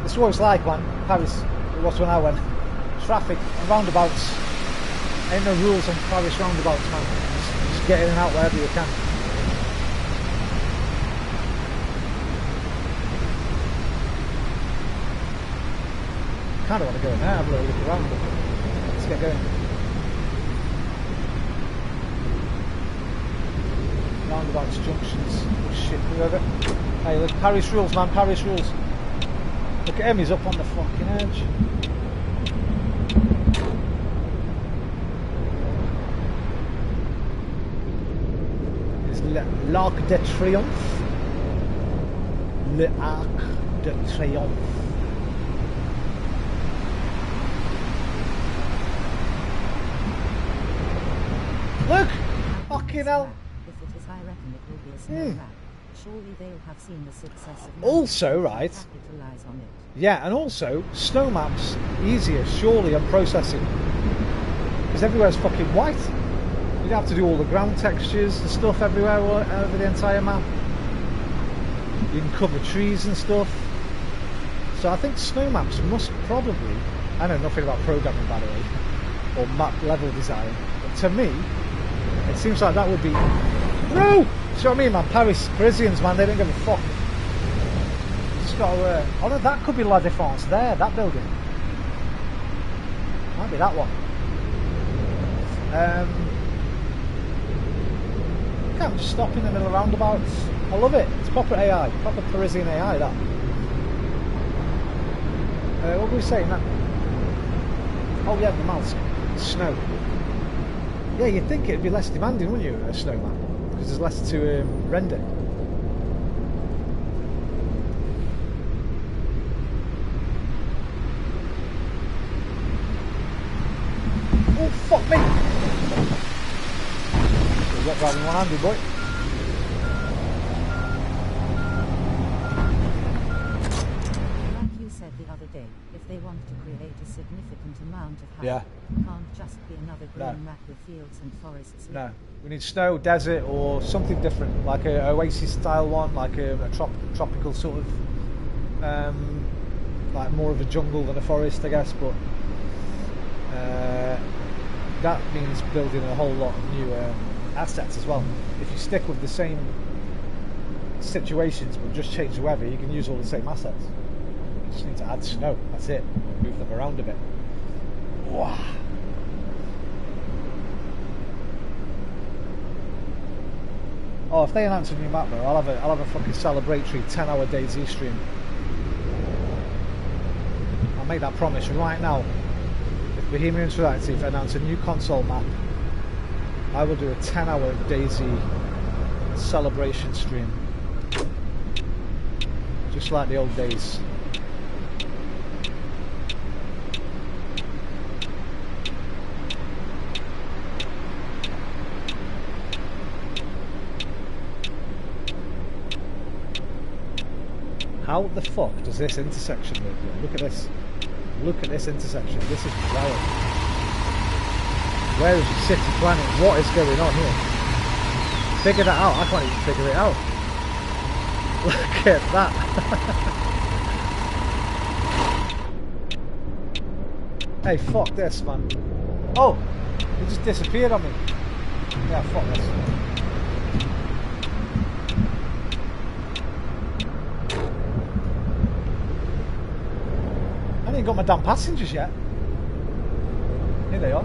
is what it's like, man. Paris. It was when I went. Traffic and roundabouts. Ain't no rules on Paris roundabouts, man. Just get in and out wherever you can. Kind of want to go in there, have a little look around, but let's get going. Roundabouts, junctions, oh shit, whoever. Hey, look, Paris rules, man, Paris rules. Look at him, he's up on the fucking edge. It's l'Arc de Triomphe. L'Arc de Triomphe. Look! Fucking hell. Surely they'll have seen the success of also, right? Capitalize on it. Yeah, and also snow maps easier, surely, on processing, because everywhere's fucking white. You don't have to do all the ground textures and stuff everywhere over the entire map. You can cover trees and stuff. So I think snow maps must probably. I know nothing about programming, by the way, or map level design, but to me, it seems like that would be. No! See what I mean, man? Parisians, man, they don't give a fuck. Just got to... oh no, that could be La Défense there, that building. Might be that one. Can't just stop in the middle of roundabouts. I love it. It's proper AI. Proper Parisian AI, that. What were we saying? That? Oh yeah, the mouse. Snow. Yeah, you'd think it'd be less demanding, wouldn't you, a snowman? Because there's less to render. Oh, fuck me! You've got driving one-handed, boy. Like you said the other day, if they want to create a significant amount of height, it can't just be another green map with fields and forests. No. We need snow, desert, or something different, like a oasis-style one, like a tropical sort of, like more of a jungle than a forest, I guess, but that means building a whole lot of new assets as well. If you stick with the same situations but just change the weather, you can use all the same assets. You just need to add snow, that's it, move them around a bit. Wow. Oh, if they announce a new map though, I'll have a fucking celebratory 10-hour DayZ stream. I'll make that promise right now. If Bohemian Interactive announce a new console map, I will do a 10-hour DayZ celebration stream. Just like the old days. How the fuck does this intersection look? Look at this. Look at this intersection. This is wild. Where is the city planning? What is going on here? Figure that out. I can't even figure it out. Look at that. Hey, fuck this, man. Oh, it just disappeared on me. Yeah, fuck this. I ain't got my damn passengers yet. Here they are.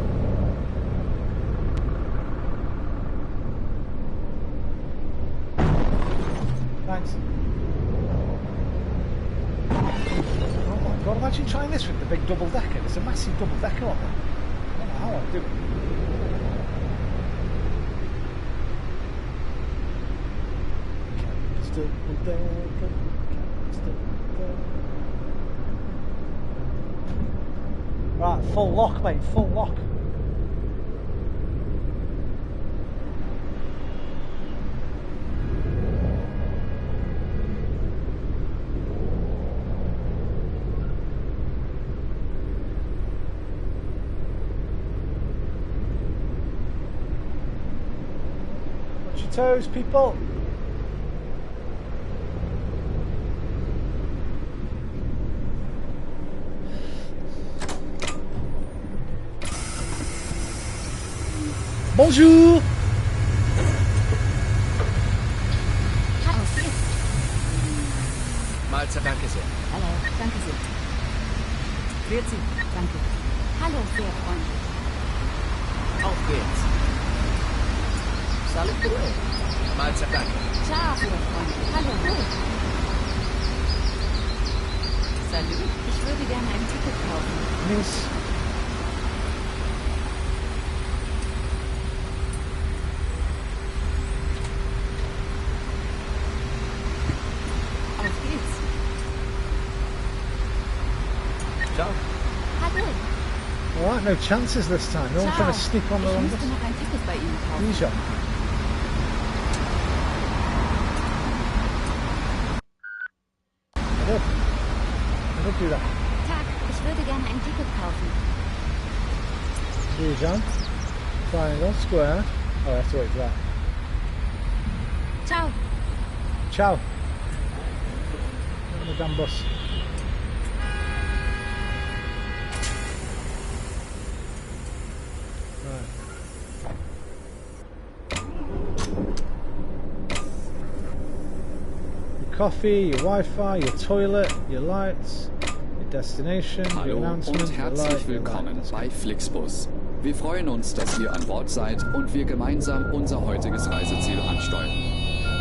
Thanks. Oh my god, imagine trying this with the big double decker. There's a massive double decker on there. I don't know how I'd do it. Double decker. Right, full lock, mate, full lock. Watch your toes, people. Bonjour! Mahlzeit, danke sehr. Hallo, danke sehr. Grüezi. Danke. Hallo, sehr freundlich. Auf geht's. Salut, Bruder. Mahlzeit, danke. Ciao, sehr freundlich. Hallo, gut. Salut, ich würde gerne ein Ticket kaufen. Miss. Alright, no chances this time. No one trying to sneak on the wrong bus. Easy. I did do that. Tag, ich würde gerne ein Ticket kaufen. Jurgen. Triangle, square. Oh, I have to wait for that. Ciao. Ciao. On the damn bus. coffee, your Wi-Fi, your toilet, your lights, your destination, your Hallo announcement, und herzlich your light, willkommen your light. bei Flixbus. Wir freuen uns, dass ihr an Bord seid und wir gemeinsam unser heutiges Reiseziel ansteuern.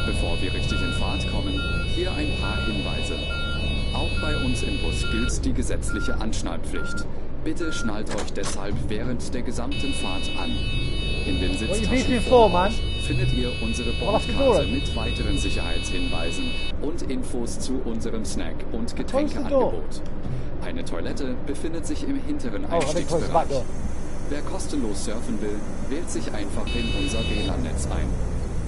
Bevor wir richtig in Fahrt kommen, hier ein paar Hinweise. Auch bei uns im Bus gilt die gesetzliche Anschnallpflicht. Bitte schnallt euch deshalb während der gesamten Fahrt an. In den Sitztaschen vor Ort findet ihr unsere Bordkarte mit weiteren Sicherheitshinweisen und Infos zu unserem Snack- und Getränkeangebot. Eine Toilette befindet sich im hinteren Einstiegsbereich. Wer kostenlos surfen will, wählt sich einfach in unser WLAN-Netz ein.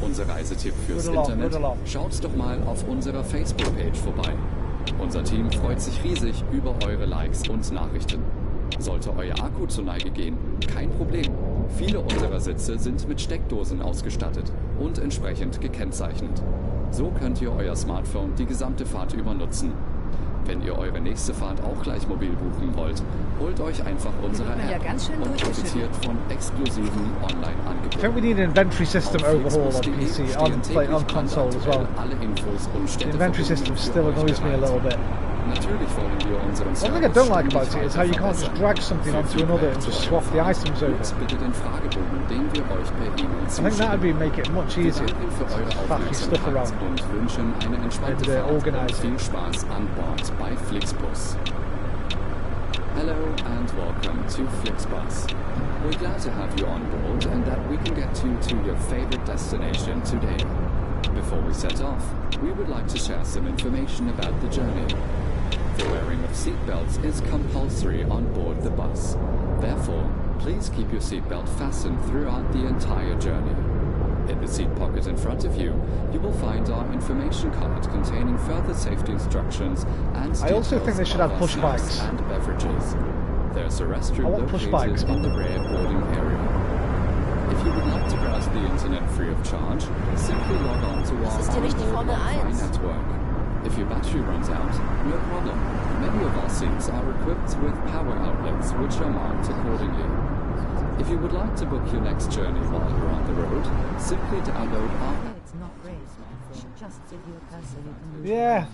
Unser Reisetipp fürs Internet, schaut doch mal auf unserer Facebook-Page vorbei. Unser Team freut sich riesig über eure Likes und Nachrichten. Sollte euer Akku zur Neige gehen, kein Problem. Viele unserer Sitze sind mit Steckdosen ausgestattet und entsprechend gekennzeichnet. So könnt ihr euer Smartphone die gesamte Fahrt über nutzen. Wenn ihr eure nächste Fahrt auch gleich mobil buchen wollt, holt euch einfach unsere App und profitiert von exklusiven Online-Angeboten. I think we need an inventory system overhaul on PC, on console as well. Alle Infos und The inventory system still annoys me a little bit. Natürlich wollen wir unseren One thing I don't like about it is how you can't just drag something onto another and just swap the items over. Bitte den Fragebogen, den wir euch per E-Mail I think that would make it much easier to pack your stuff around und wünschen eine entspannte and Fahrt und organize viel it. Spaß an Bord bei Flixbus. Hello and welcome to Flixbus. We're glad to have you on board and that we can get you to your favorite destination today. Before we set off, we would like to share some information about the journey. The wearing of seatbelts is compulsory on board the bus. Therefore, please keep your seatbelt fastened throughout the entire journey. In the seat pocket in front of you, you will find our information card containing further safety instructions and I also think they should have push bikes. and beverages. There's a restroom I want push located bikes. in the rear boarding area. If you would like to browse the internet free of charge, simply log on to our ist hier nicht die onboard Formel Wi-Fi 1. network. If your battery runs out, no problem. Many of our seats are equipped with power outlets which are marked accordingly. If you would like to book your next journey while you're on the road, simply download our No, it's not great. Just give you a cursor you can move. Yeah.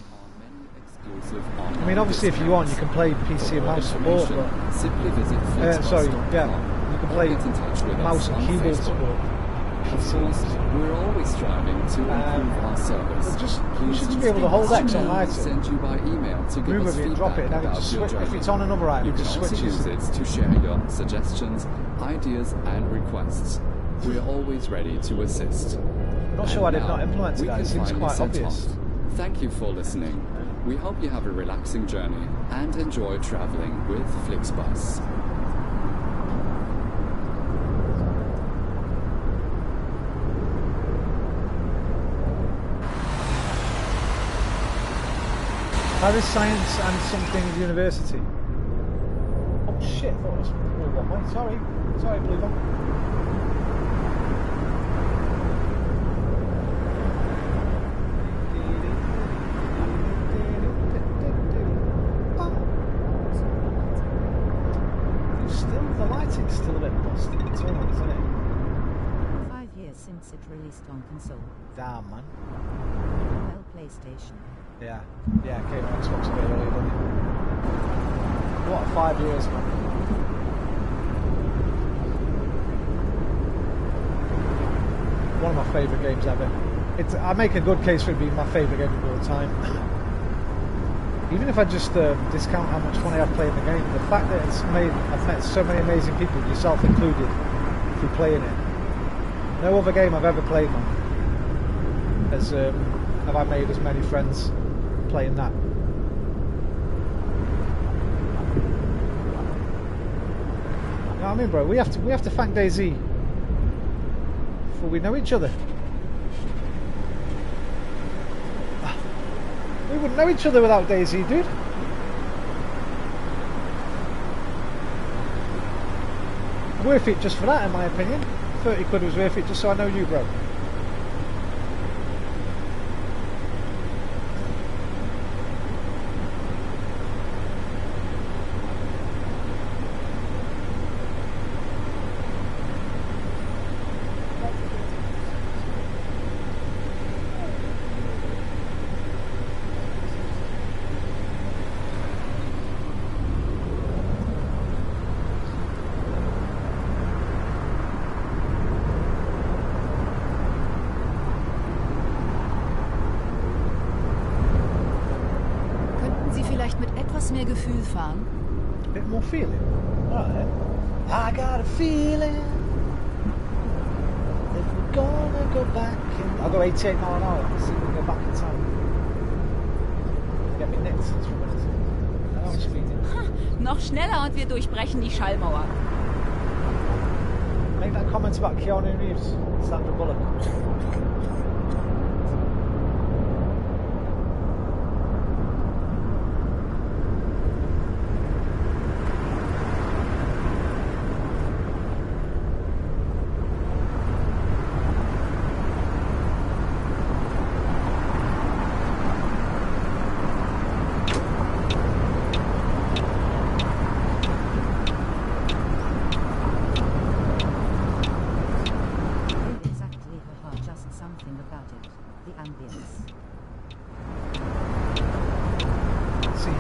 exclusive I mean, obviously, if you want, you can play PC and mouse support, but simply visit you can play mouse and keyboard support. Of course, we're always striving to improve our service. but you Please should just be able to hold X on item, send you by email to give move us it and drop it, and feedback then it about just your switch. If journey. it's on another item, You it can just also switches. use it to share your suggestions, ideas, and requests. We are always ready to assist. I'm not sure why they've not implemented that. It seems quite obvious. Thank you for listening. We hope you have a relaxing journey and enjoy traveling with Flixbus. Paris Science and something University. Oh shit, I thought it was all one way. Sorry, Blue One. The lighting's still a bit busty. It's all right, isn't it? 5 years since it released on console. Damn, man. Well, PlayStation. Yeah, it came on Xbox a bit earlier, didn't it? What, 5 years, man. One of my favourite games ever. I make a good case for it being my favourite game of all time. Even if I just discount how much fun I have playing the game, the fact that I've met so many amazing people, yourself included, through playing it. No other game I've ever played, man, have I made as many friends playing that. You know what I mean, bro? We have to thank DayZ before we know each other. We wouldn't know each other without DayZ, dude. Worth it just for that, in my opinion. 30 quid was worth it just so I know you, bro. mehr Gefühl fahren? A bit more feeling. Alright. I got a feeling that we're gonna go back in... I'll go 88 mile an hour. See if we can go back in time. Get me nicked for a minute. I know I'm speeding. Noch schneller und wir durchbrechen die Schallmauer. Make that comment about Keanu Reeves, Sandra Bullock.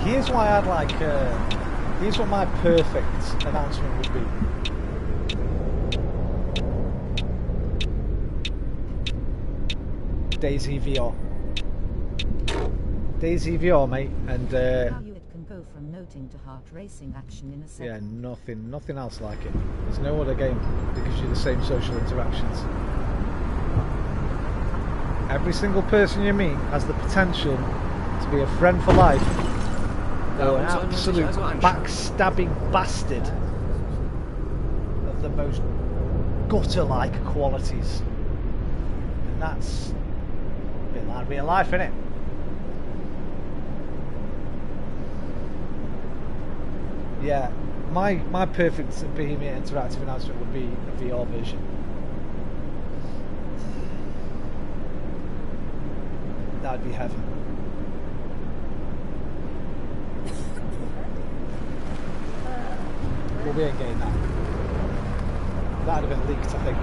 Here's why I'd like, here's what my perfect announcement would be. DayZ VR. DayZ VR, mate, and How it can go from noting to heart racing action in a second. yeah, nothing else like it. There's no other game that gives you the same social interactions. Every single person you meet has the potential to be a friend for life. Or an absolute backstabbing bastard of the most gutter-like qualities. And that's a bit like real life, isn't it? Yeah, my perfect Bohemia interactive announcement would be a VR version. That'd be heaven. Well, we ain't getting that. That'd have been leaked, I think.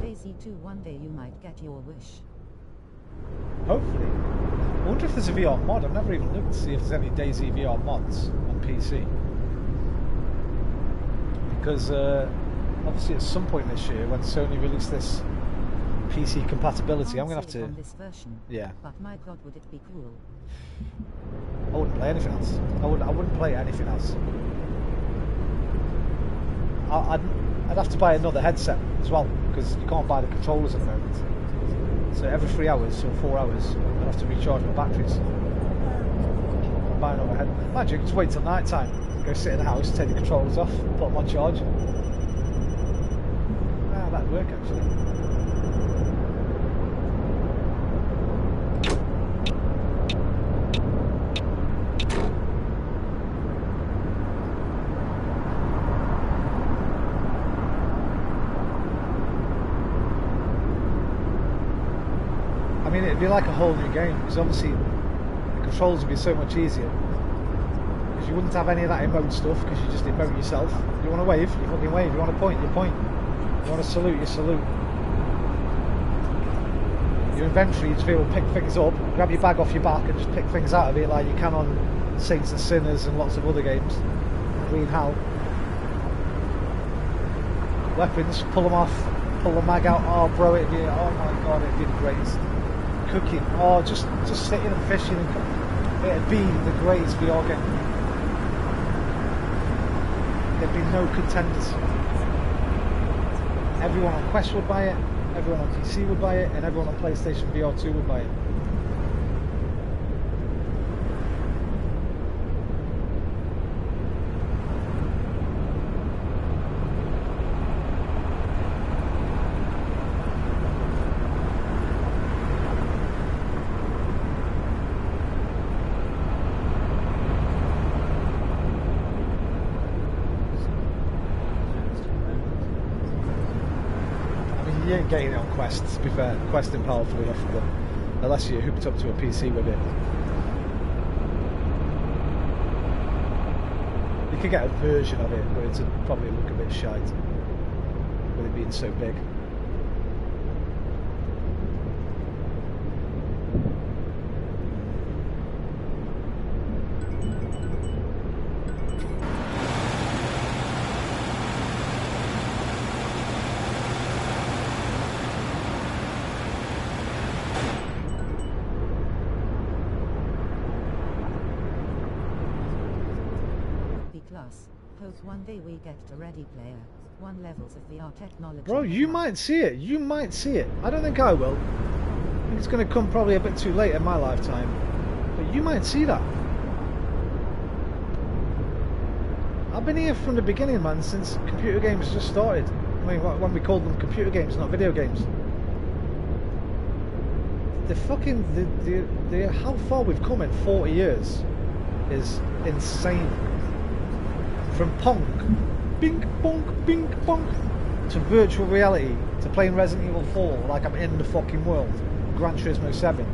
DayZ 2, one day you might get your wish. Hopefully. I wonder if there's a VR mod. I've never even looked to see if there's any DayZ VR mods on PC. Because obviously at some point this year when Sony release this PC compatibility, I'm going to have to... On this version, yeah. But my god, would it be cool. I wouldn't play anything else. I wouldn't play anything else. I'd have to buy another headset as well, because you can't buy the controllers at the moment. So every 3 hours or 4 hours, I'd have to recharge my batteries. Buy another head. Imagine, just wait till night time, go sit in the house, take the controllers off, put them on charge. Ah, that'd work actually. I mean, it'd be like a whole new game, because obviously the controls would be so much easier. Because you wouldn't have any of that emote stuff, because you just emote yourself. You want to wave, you fucking wave. You want to point, you point. You want to salute, you salute. Your inventory, you just be able to pick things up, grab your bag off your back and just pick things out of it like you can on Saints and Sinners and lots of other games. Green Hell. Weapons, pull them off, pull the mag out. Oh bro, it'd be, oh my god, it'd be the greatest. Cooking, oh just sitting and fishing, and it'd be the greatest VR game. There'd be no contenders. Everyone on Quest would buy it, everyone on PC would buy it, and everyone on PlayStation VR 2 would buy it. You ain't getting it on Quest, to be fair. Quest isn't powerful enough, but unless you're hooked up to a PC with it. You could get a version of it, but it'd probably look a bit shite with it being so big. Plus, hope one day we get to Ready Player One levels of VR technology. Bro, you might see it. You might see it. I don't think I will. I think it's going to come probably a bit too late in my lifetime. But you might see that. I've been here from the beginning, man, since computer games just started. I mean, when we called them computer games, not video games. The fucking... how far we've come in 40 years is insane. From Pong, bink bonk, bink bonk, to virtual reality, to playing Resident Evil 4 like I'm in the fucking world, Gran Turismo 7.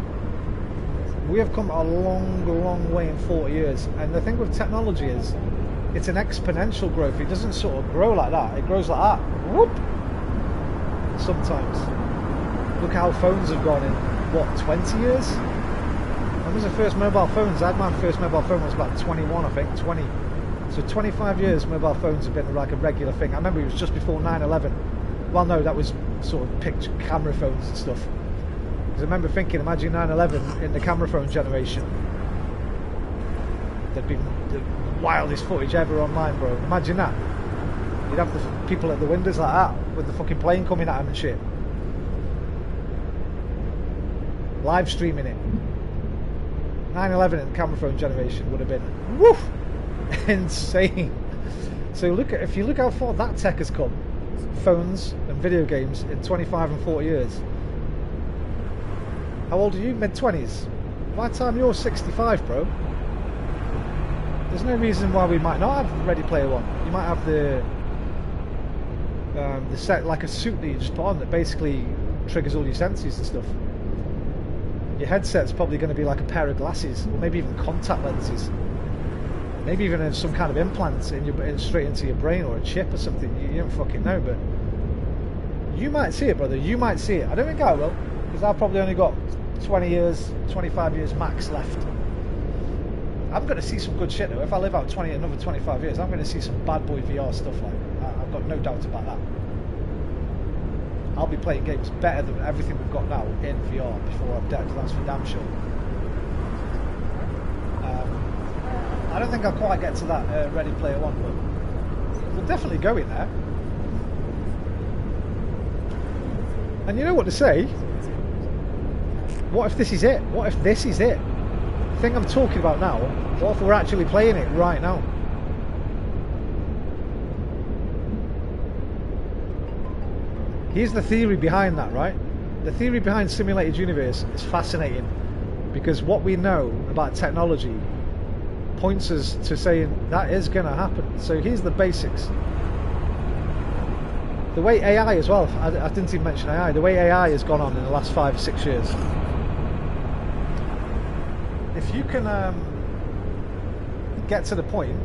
We have come a long, long way in 40 years, and the thing with technology is, it's an exponential growth. It doesn't sort of grow like that, it grows like that. Whoop! Sometimes. Look at how phones have gone in, what, 20 years? When was the first mobile phones? I had my first mobile phone when I was about 21, I think, 20. So 25 years mobile phones have been like a regular thing. I remember it was just before 9/11. Well, no, that was sort of picture camera phones and stuff. Because I remember thinking, imagine 9/11 in the camera phone generation. There'd be the wildest footage ever online, bro. Imagine that. You'd have the people at the windows like that, with the fucking plane coming at them and shit. Live streaming it. 9/11 in the camera phone generation would have been, woof! Insane. So if you look how far that tech has come, phones and video games in 25 and 40 years. How old are you? Mid-20s. By the time you're 65, bro, there's no reason why we might not have Ready Player One. You might have the set, like a suit that you just put on that basically triggers all your senses and stuff. Your headset's probably going to be like a pair of glasses, or maybe even contact lenses. Maybe even some kind of implants straight into your brain, or a chip or something. You don't fucking know, but you might see it, brother. You might see it. I don't think I will, because I've probably only got 20 years, 25 years max left. I'm going to see some good shit though. If I live out another 25 years, I'm going to see some bad boy VR stuff. Like I've got no doubt about that. I'll be playing games better than everything we've got now in VR before I'm dead. That's for damn sure. I don't think I'll quite get to that Ready Player One, but we'll definitely go in there. And you know what to say? What if this is it? What if this is it? The thing I'm talking about now, what if we're actually playing it right now? Here's the theory behind that, right? The theory behind simulated universe is fascinating, because what we know about technology points us to saying that is going to happen. So here's the basics. The way AI as well, I didn't even mention AI, the way AI has gone on in the last 5 or 6 years. If you can get to the point,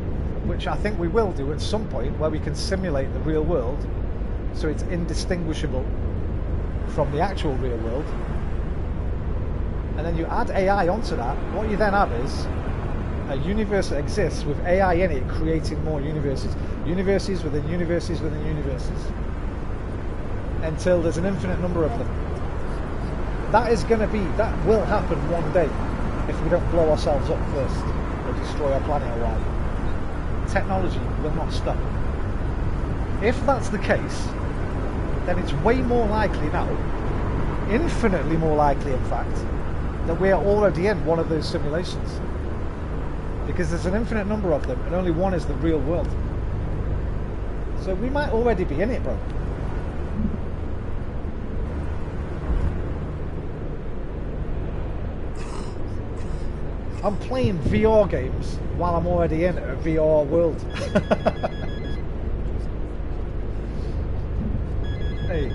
which I think we will do at some point, where we can simulate the real world so it's indistinguishable from the actual real world, and then you add AI onto that, what you then have is a universe that exists with AI in it, creating more universes. Universes within universes within universes. Until there's an infinite number of them. That will happen one day, if we don't blow ourselves up first, or destroy our planet or whatever. Technology will not stop. If that's the case, then it's way more likely now, infinitely more likely in fact, that we are already in one of those simulations. Because there's an infinite number of them, and only one is the real world. So we might already be in it, bro. I'm playing VR games while I'm already in a VR world. Hey.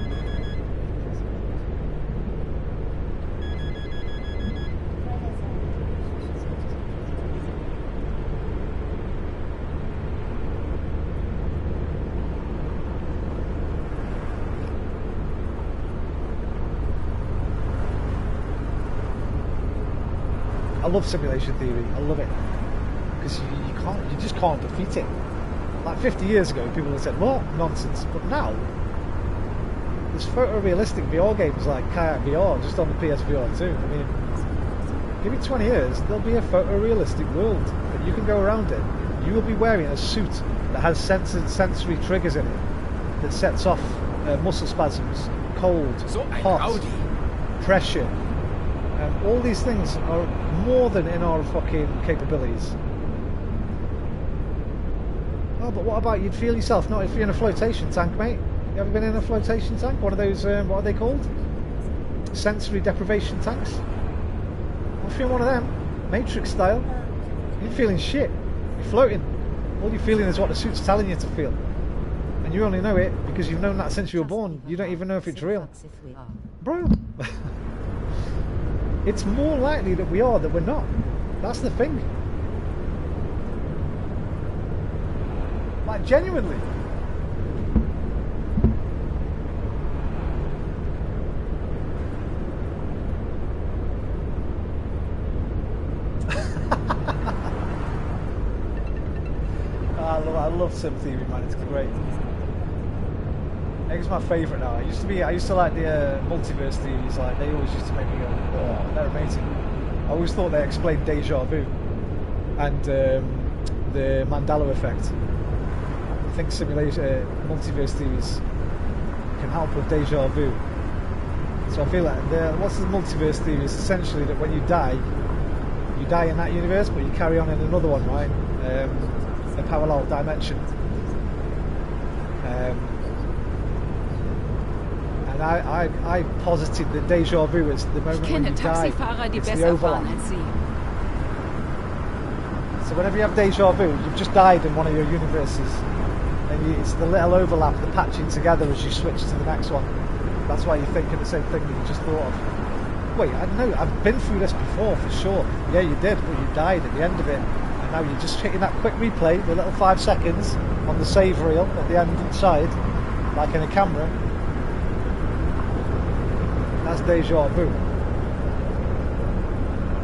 I love simulation theory. I love it because you just can't defeat it. Like 50 years ago, people would have said, "What nonsense?" But now, there's photorealistic VR games like Kayak VR just on the PSVR 2. I mean, give it 20 years, there'll be a photorealistic world that you can go around in you will be wearing a suit that has sensory triggers in it that sets off muscle spasms, cold, hot, pressure. All these things are more than in our fucking capabilities. Oh, but what about you'd feel yourself? Not if you're in a flotation tank, mate. You ever been in a flotation tank? One of those, what are they called? Sensory deprivation tanks? If you're in one of them, Matrix style, you're feeling shit. You're floating. All you're feeling is what the suit's telling you to feel. And you only know it because you've known that since you were born. You don't even know if it's real. Bro. It's more likely that we are than we're not. That's the thing. Like, genuinely. I love Sim Theory, man. It's great. I think it's my favourite now. I used to like the multiverse theories. Like, they always used to make me go, oh, they're amazing. I always thought they explained deja vu and the Mandela effect. I think multiverse theories can help with deja vu. So I feel like what's the multiverse theory is essentially that when you die in that universe, but you carry on in another one, right? A parallel dimension. And I posited that deja vu is the moment when you die. It's the overlap. So whenever you have deja vu, you've just died in one of your universes, and it's the little overlap, the patching together as you switch to the next one. That's why you're thinking the same thing that you just thought of. Wait, I know, I've been through this before for sure. Yeah, you did, but you died at the end of it. And now you're just hitting that quick replay, the little 5 seconds on the save reel at the end side, like in a camera. That's deja vu.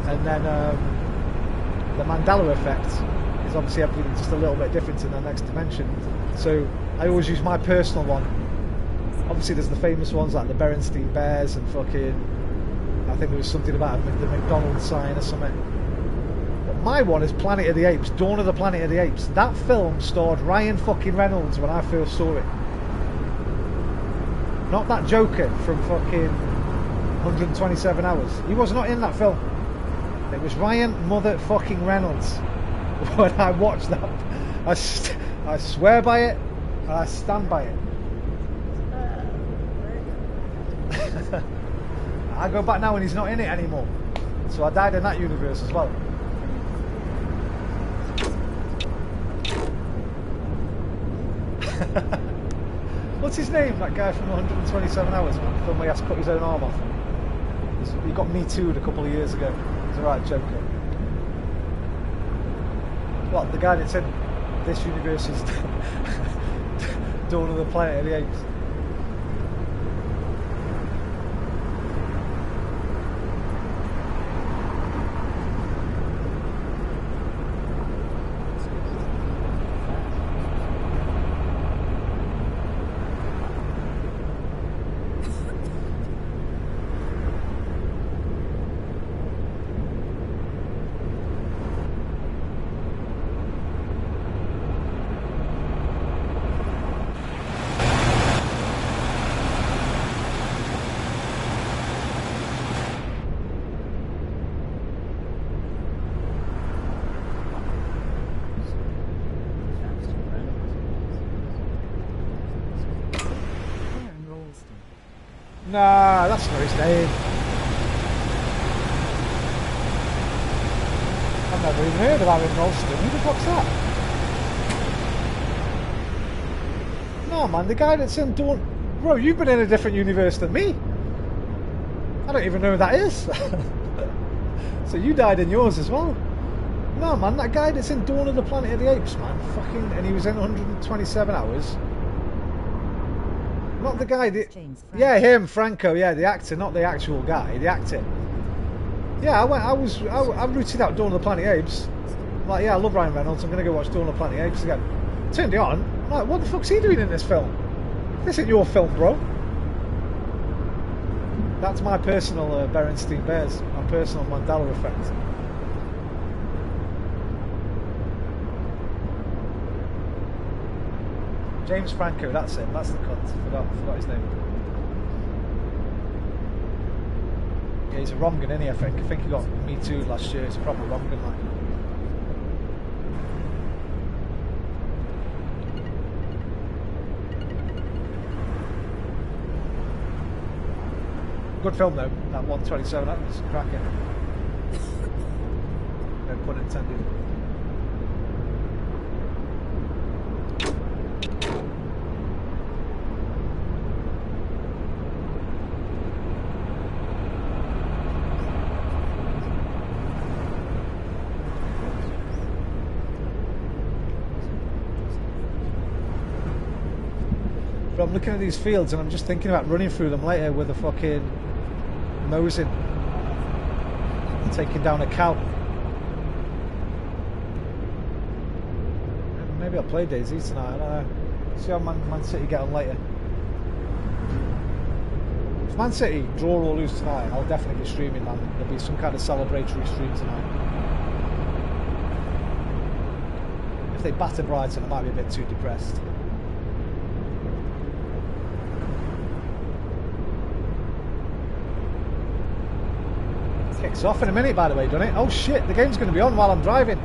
And then the Mandela effect is obviously everything just a little bit different in the next dimension. So I always use my personal one. Obviously there's the famous ones like the Berenstain Bears and fucking, I think there was something about the McDonald's sign or something. But my one is Planet of the Apes, Dawn of the Planet of the Apes. That film starred Ryan fucking Reynolds when I first saw it. Not that Joker from fucking 127 Hours. He was not in that film. It was Ryan motherfucking Reynolds. When I watched that, I swear by it, and I stand by it. I go back now and he's not in it anymore. So I died in that universe as well. What's his name? That guy from 127 Hours, man. The film where he has to cut his own arm off. He got Me Too'd a couple of years ago. He's a right joker. What, the guy that's in this universe is Dawn of the Planet of the Apes. Nah, that's not his name. I've never even heard of Aaron Ralston. Who the fuck's that? No, man, the guy that's in Dawn... Bro, you've been in a different universe than me. I don't even know who that is. So you died in yours as well. No, man, that guy that's in Dawn of the Planet of the Apes, man. Fucking... And he was in 127 Hours. Not the guy that... Yeah, him, Franco, yeah, the actor, not the actual guy, the actor. Yeah, I rooted out Dawn of the Planet of the Apes. I'm like, yeah, I love Ryan Reynolds, I'm going to go watch Dawn of the Planet of the Apes again. Turned it on, I'm like, what the fuck's he doing in this film? This ain't your film, bro. That's my personal Berenstain Bears, my personal Mandela effect. James Franco, that's him. That's the cunt. Forgot his name. Yeah, he's a wrong'un, isn't he? I think he got Me Too last year. He's a proper wrong'un, like. Good film though. That 127. That was cracking. No pun intended. But I'm looking at these fields and I'm just thinking about running through them later with a fucking mosing and taking down a cow. Maybe I'll play Daisy tonight, I don't know. See how Man City get on later. If Man City draw or lose tonight, I'll definitely be streaming, man. There'll be some kind of celebratory stream tonight. If they batter Brighton, I might be a bit too depressed. Kicks off in a minute, by the way, doesn't it? Oh shit, the game's going to be on while I'm driving.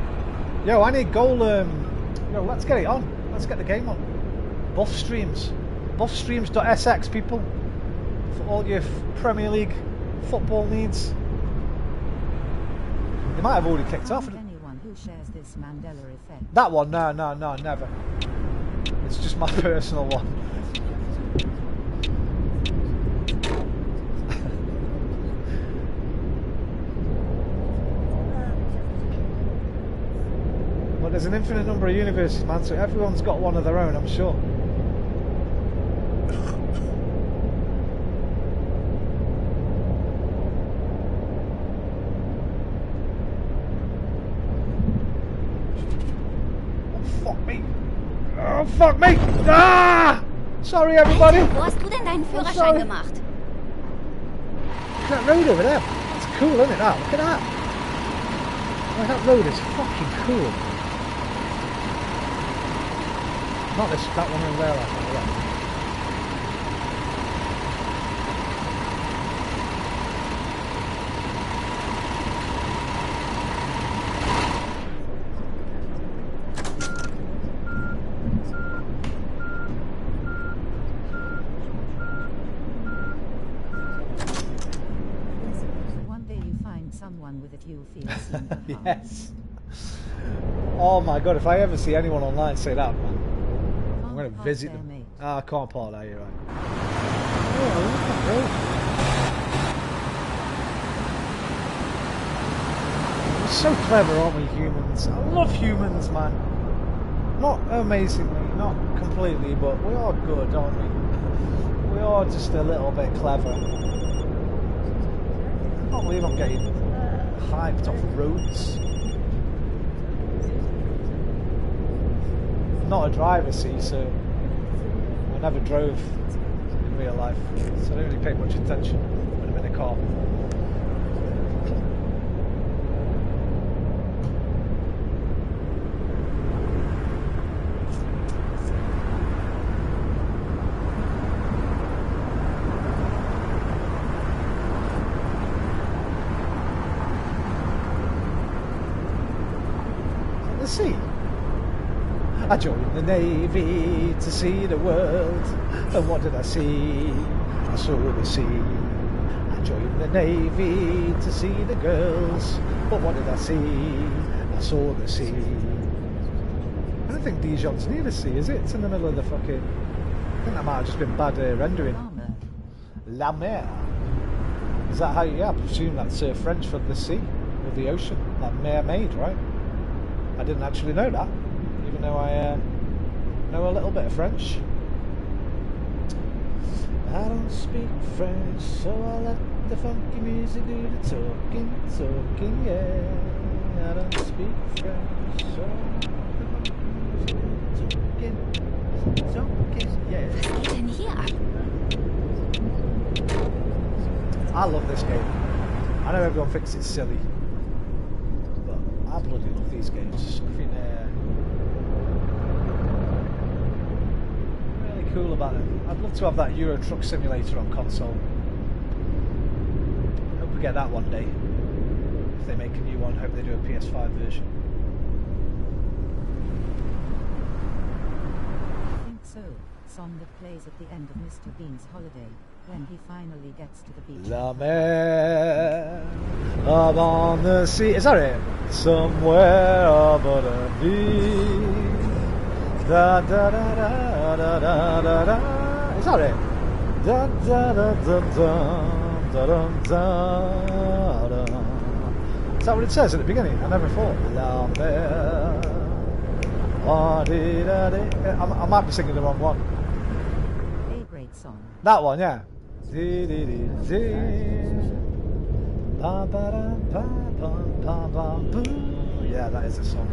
Yo, I need goal. Yo, let's get it on. Let's get the game on. Buff streams. Buffstreams.sx, people. For all your Premier League football needs. They might have already kicked off. Anyone who shares this Mandela effect. That one? No, never. It's just my personal one. There's an infinite number of universes, man, so everyone's got one of their own, I'm sure. Oh, fuck me. Oh, fuck me. Ah! Sorry, everybody. Wo hast du denn deinen Führerschein gemacht? Look at that road over there. It's cool, isn't it, that? Look at that. Oh, that road is fucking cool. Not this, that one over there, I think, yeah. One day you find someone with it you'll feel seen. Yes. Oh my god, if I ever see anyone online say that, man. I'm going to visit them. Ah, I can't park there, you're right. Oh, look at that road. We're so clever, aren't we, humans? I love humans, man. Not amazingly, not completely, but we are good, aren't we? We are just a little bit clever. I can't believe I'm getting hyped off roads. Not a driver, see, so I never drove in real life, so I don't really pay much attention when I'm in a car. The sea. I joined the Navy to see the world, and what did I see? I saw the sea. I joined the Navy to see the girls, but what did I see? I saw the sea. I don't think Dijon's near the sea, is it? It's in the middle of the fucking... I think that might have just been bad rendering. La mer. Is that how you... Yeah, I presume that's French for the sea, or the ocean. Like mermaid, right? I didn't actually know that. Even though I know a little bit of French. I don't speak French, so I let the funky music do the talking, yeah. I don't speak French, so I let the funky music do the talking, yeah. Was geht denn hier ab? I love this game. I know everyone thinks it's silly, but I bloody love these games. I think cool about it. I'd love to have that Euro Truck Simulator on console. Hope we get that one day. If they make a new one, hope they do a PS5 version. I think so. Song that plays at the end of Mr. Bean's holiday, when he finally gets to the beach. La mer, up on the sea. Is that it? Somewhere over the beach. Da da da da da da da da. Is that it? Da da da da da da da da. Is that what it says at the beginning? I never thought. La mer. I might be singing the wrong one. A great song. That one, yeah. Yeah, that is a song.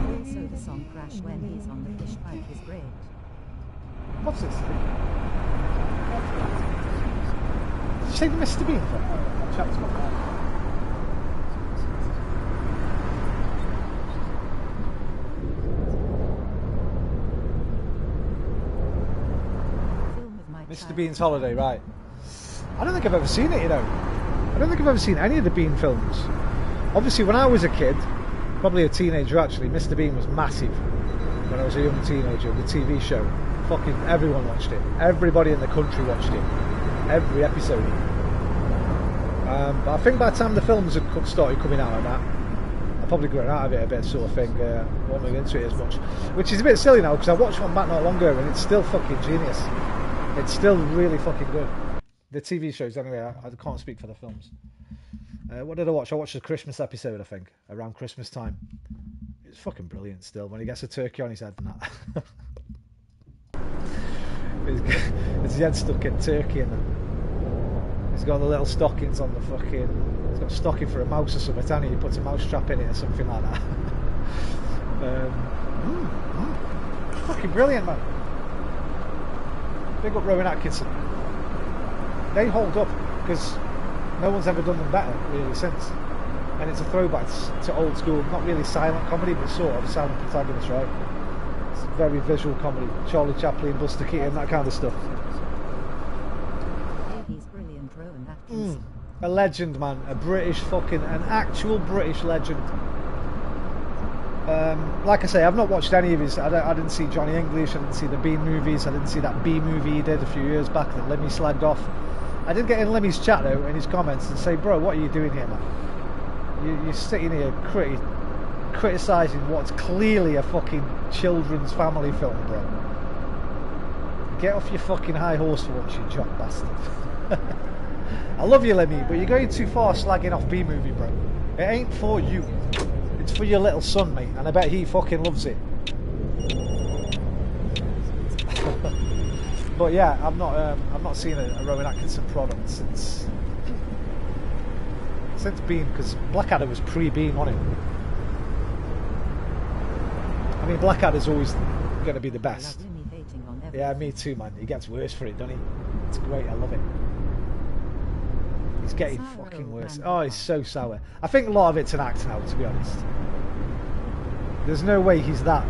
Also, the song Crash when he's on the fish pipe is great. What's this? Did you say the Mr. Bean film? Chap's got that. Mr. Bean's Holiday, right. I don't think I've ever seen it, you know. I don't think I've ever seen any of the Bean films. Obviously, when I was a kid, probably a teenager actually, Mr. Bean was massive. When I was a young teenager, the TV show. Fucking everyone watched it. Everybody in the country watched it. Every episode. But I think by the time the films had started coming out of that, I probably grown out of it a bit, sort of thing. Won't move into it as much. Which is a bit silly now, because I watched one back not long ago and it's still fucking genius. It's still really fucking good. The TV shows, anyway, I can't speak for the films. What did I watch? I watched the Christmas episode, I think, around Christmas time. It's fucking brilliant still, when he gets a turkey on his head and that. His head stuck in turkey and that. He's got the little stockings on the fucking... He's got a stocking for a mouse or something, and he puts a mouse trap in it or something like that. Fucking brilliant, man. Big up Rowan Atkinson. They hold up because no one's ever done them better really since, and it's a throwback to old school, not really silent comedy but sort of silent protagonist, right? It's very visual comedy, Charlie Chaplin, Buster Keaton, that kind of stuff. He's brilliant, Rowan Atkinson. A legend, man. An actual British legend. Like I say, I've not watched any of his. I didn't see Johnny English, I didn't see the Bean movies, I didn't see that B movie he did a few years back that Lemmy slagged off. I did get in Lemmy's chat though, in his comments, and say, bro, what are you doing here, man? You're sitting here criticising what's clearly a fucking children's family film, bro. Get off your fucking high horse for once, you jock bastard. I love you, Lemmy, but you're going too far slagging off B movie, bro. It ain't for you. It's for your little son, mate, and I bet he fucking loves it. But yeah, I've not seen a Rowan Atkinson product since Bean, because Blackadder was pre-Bean, wasn't it? I mean, Blackadder's always going to be the best. Yeah, me too, man. He gets worse for it, doesn't he? It's great. I love it. He's getting fucking worse. Oh, he's so sour. I think a lot of it's an act now, to be honest. There's no way he's that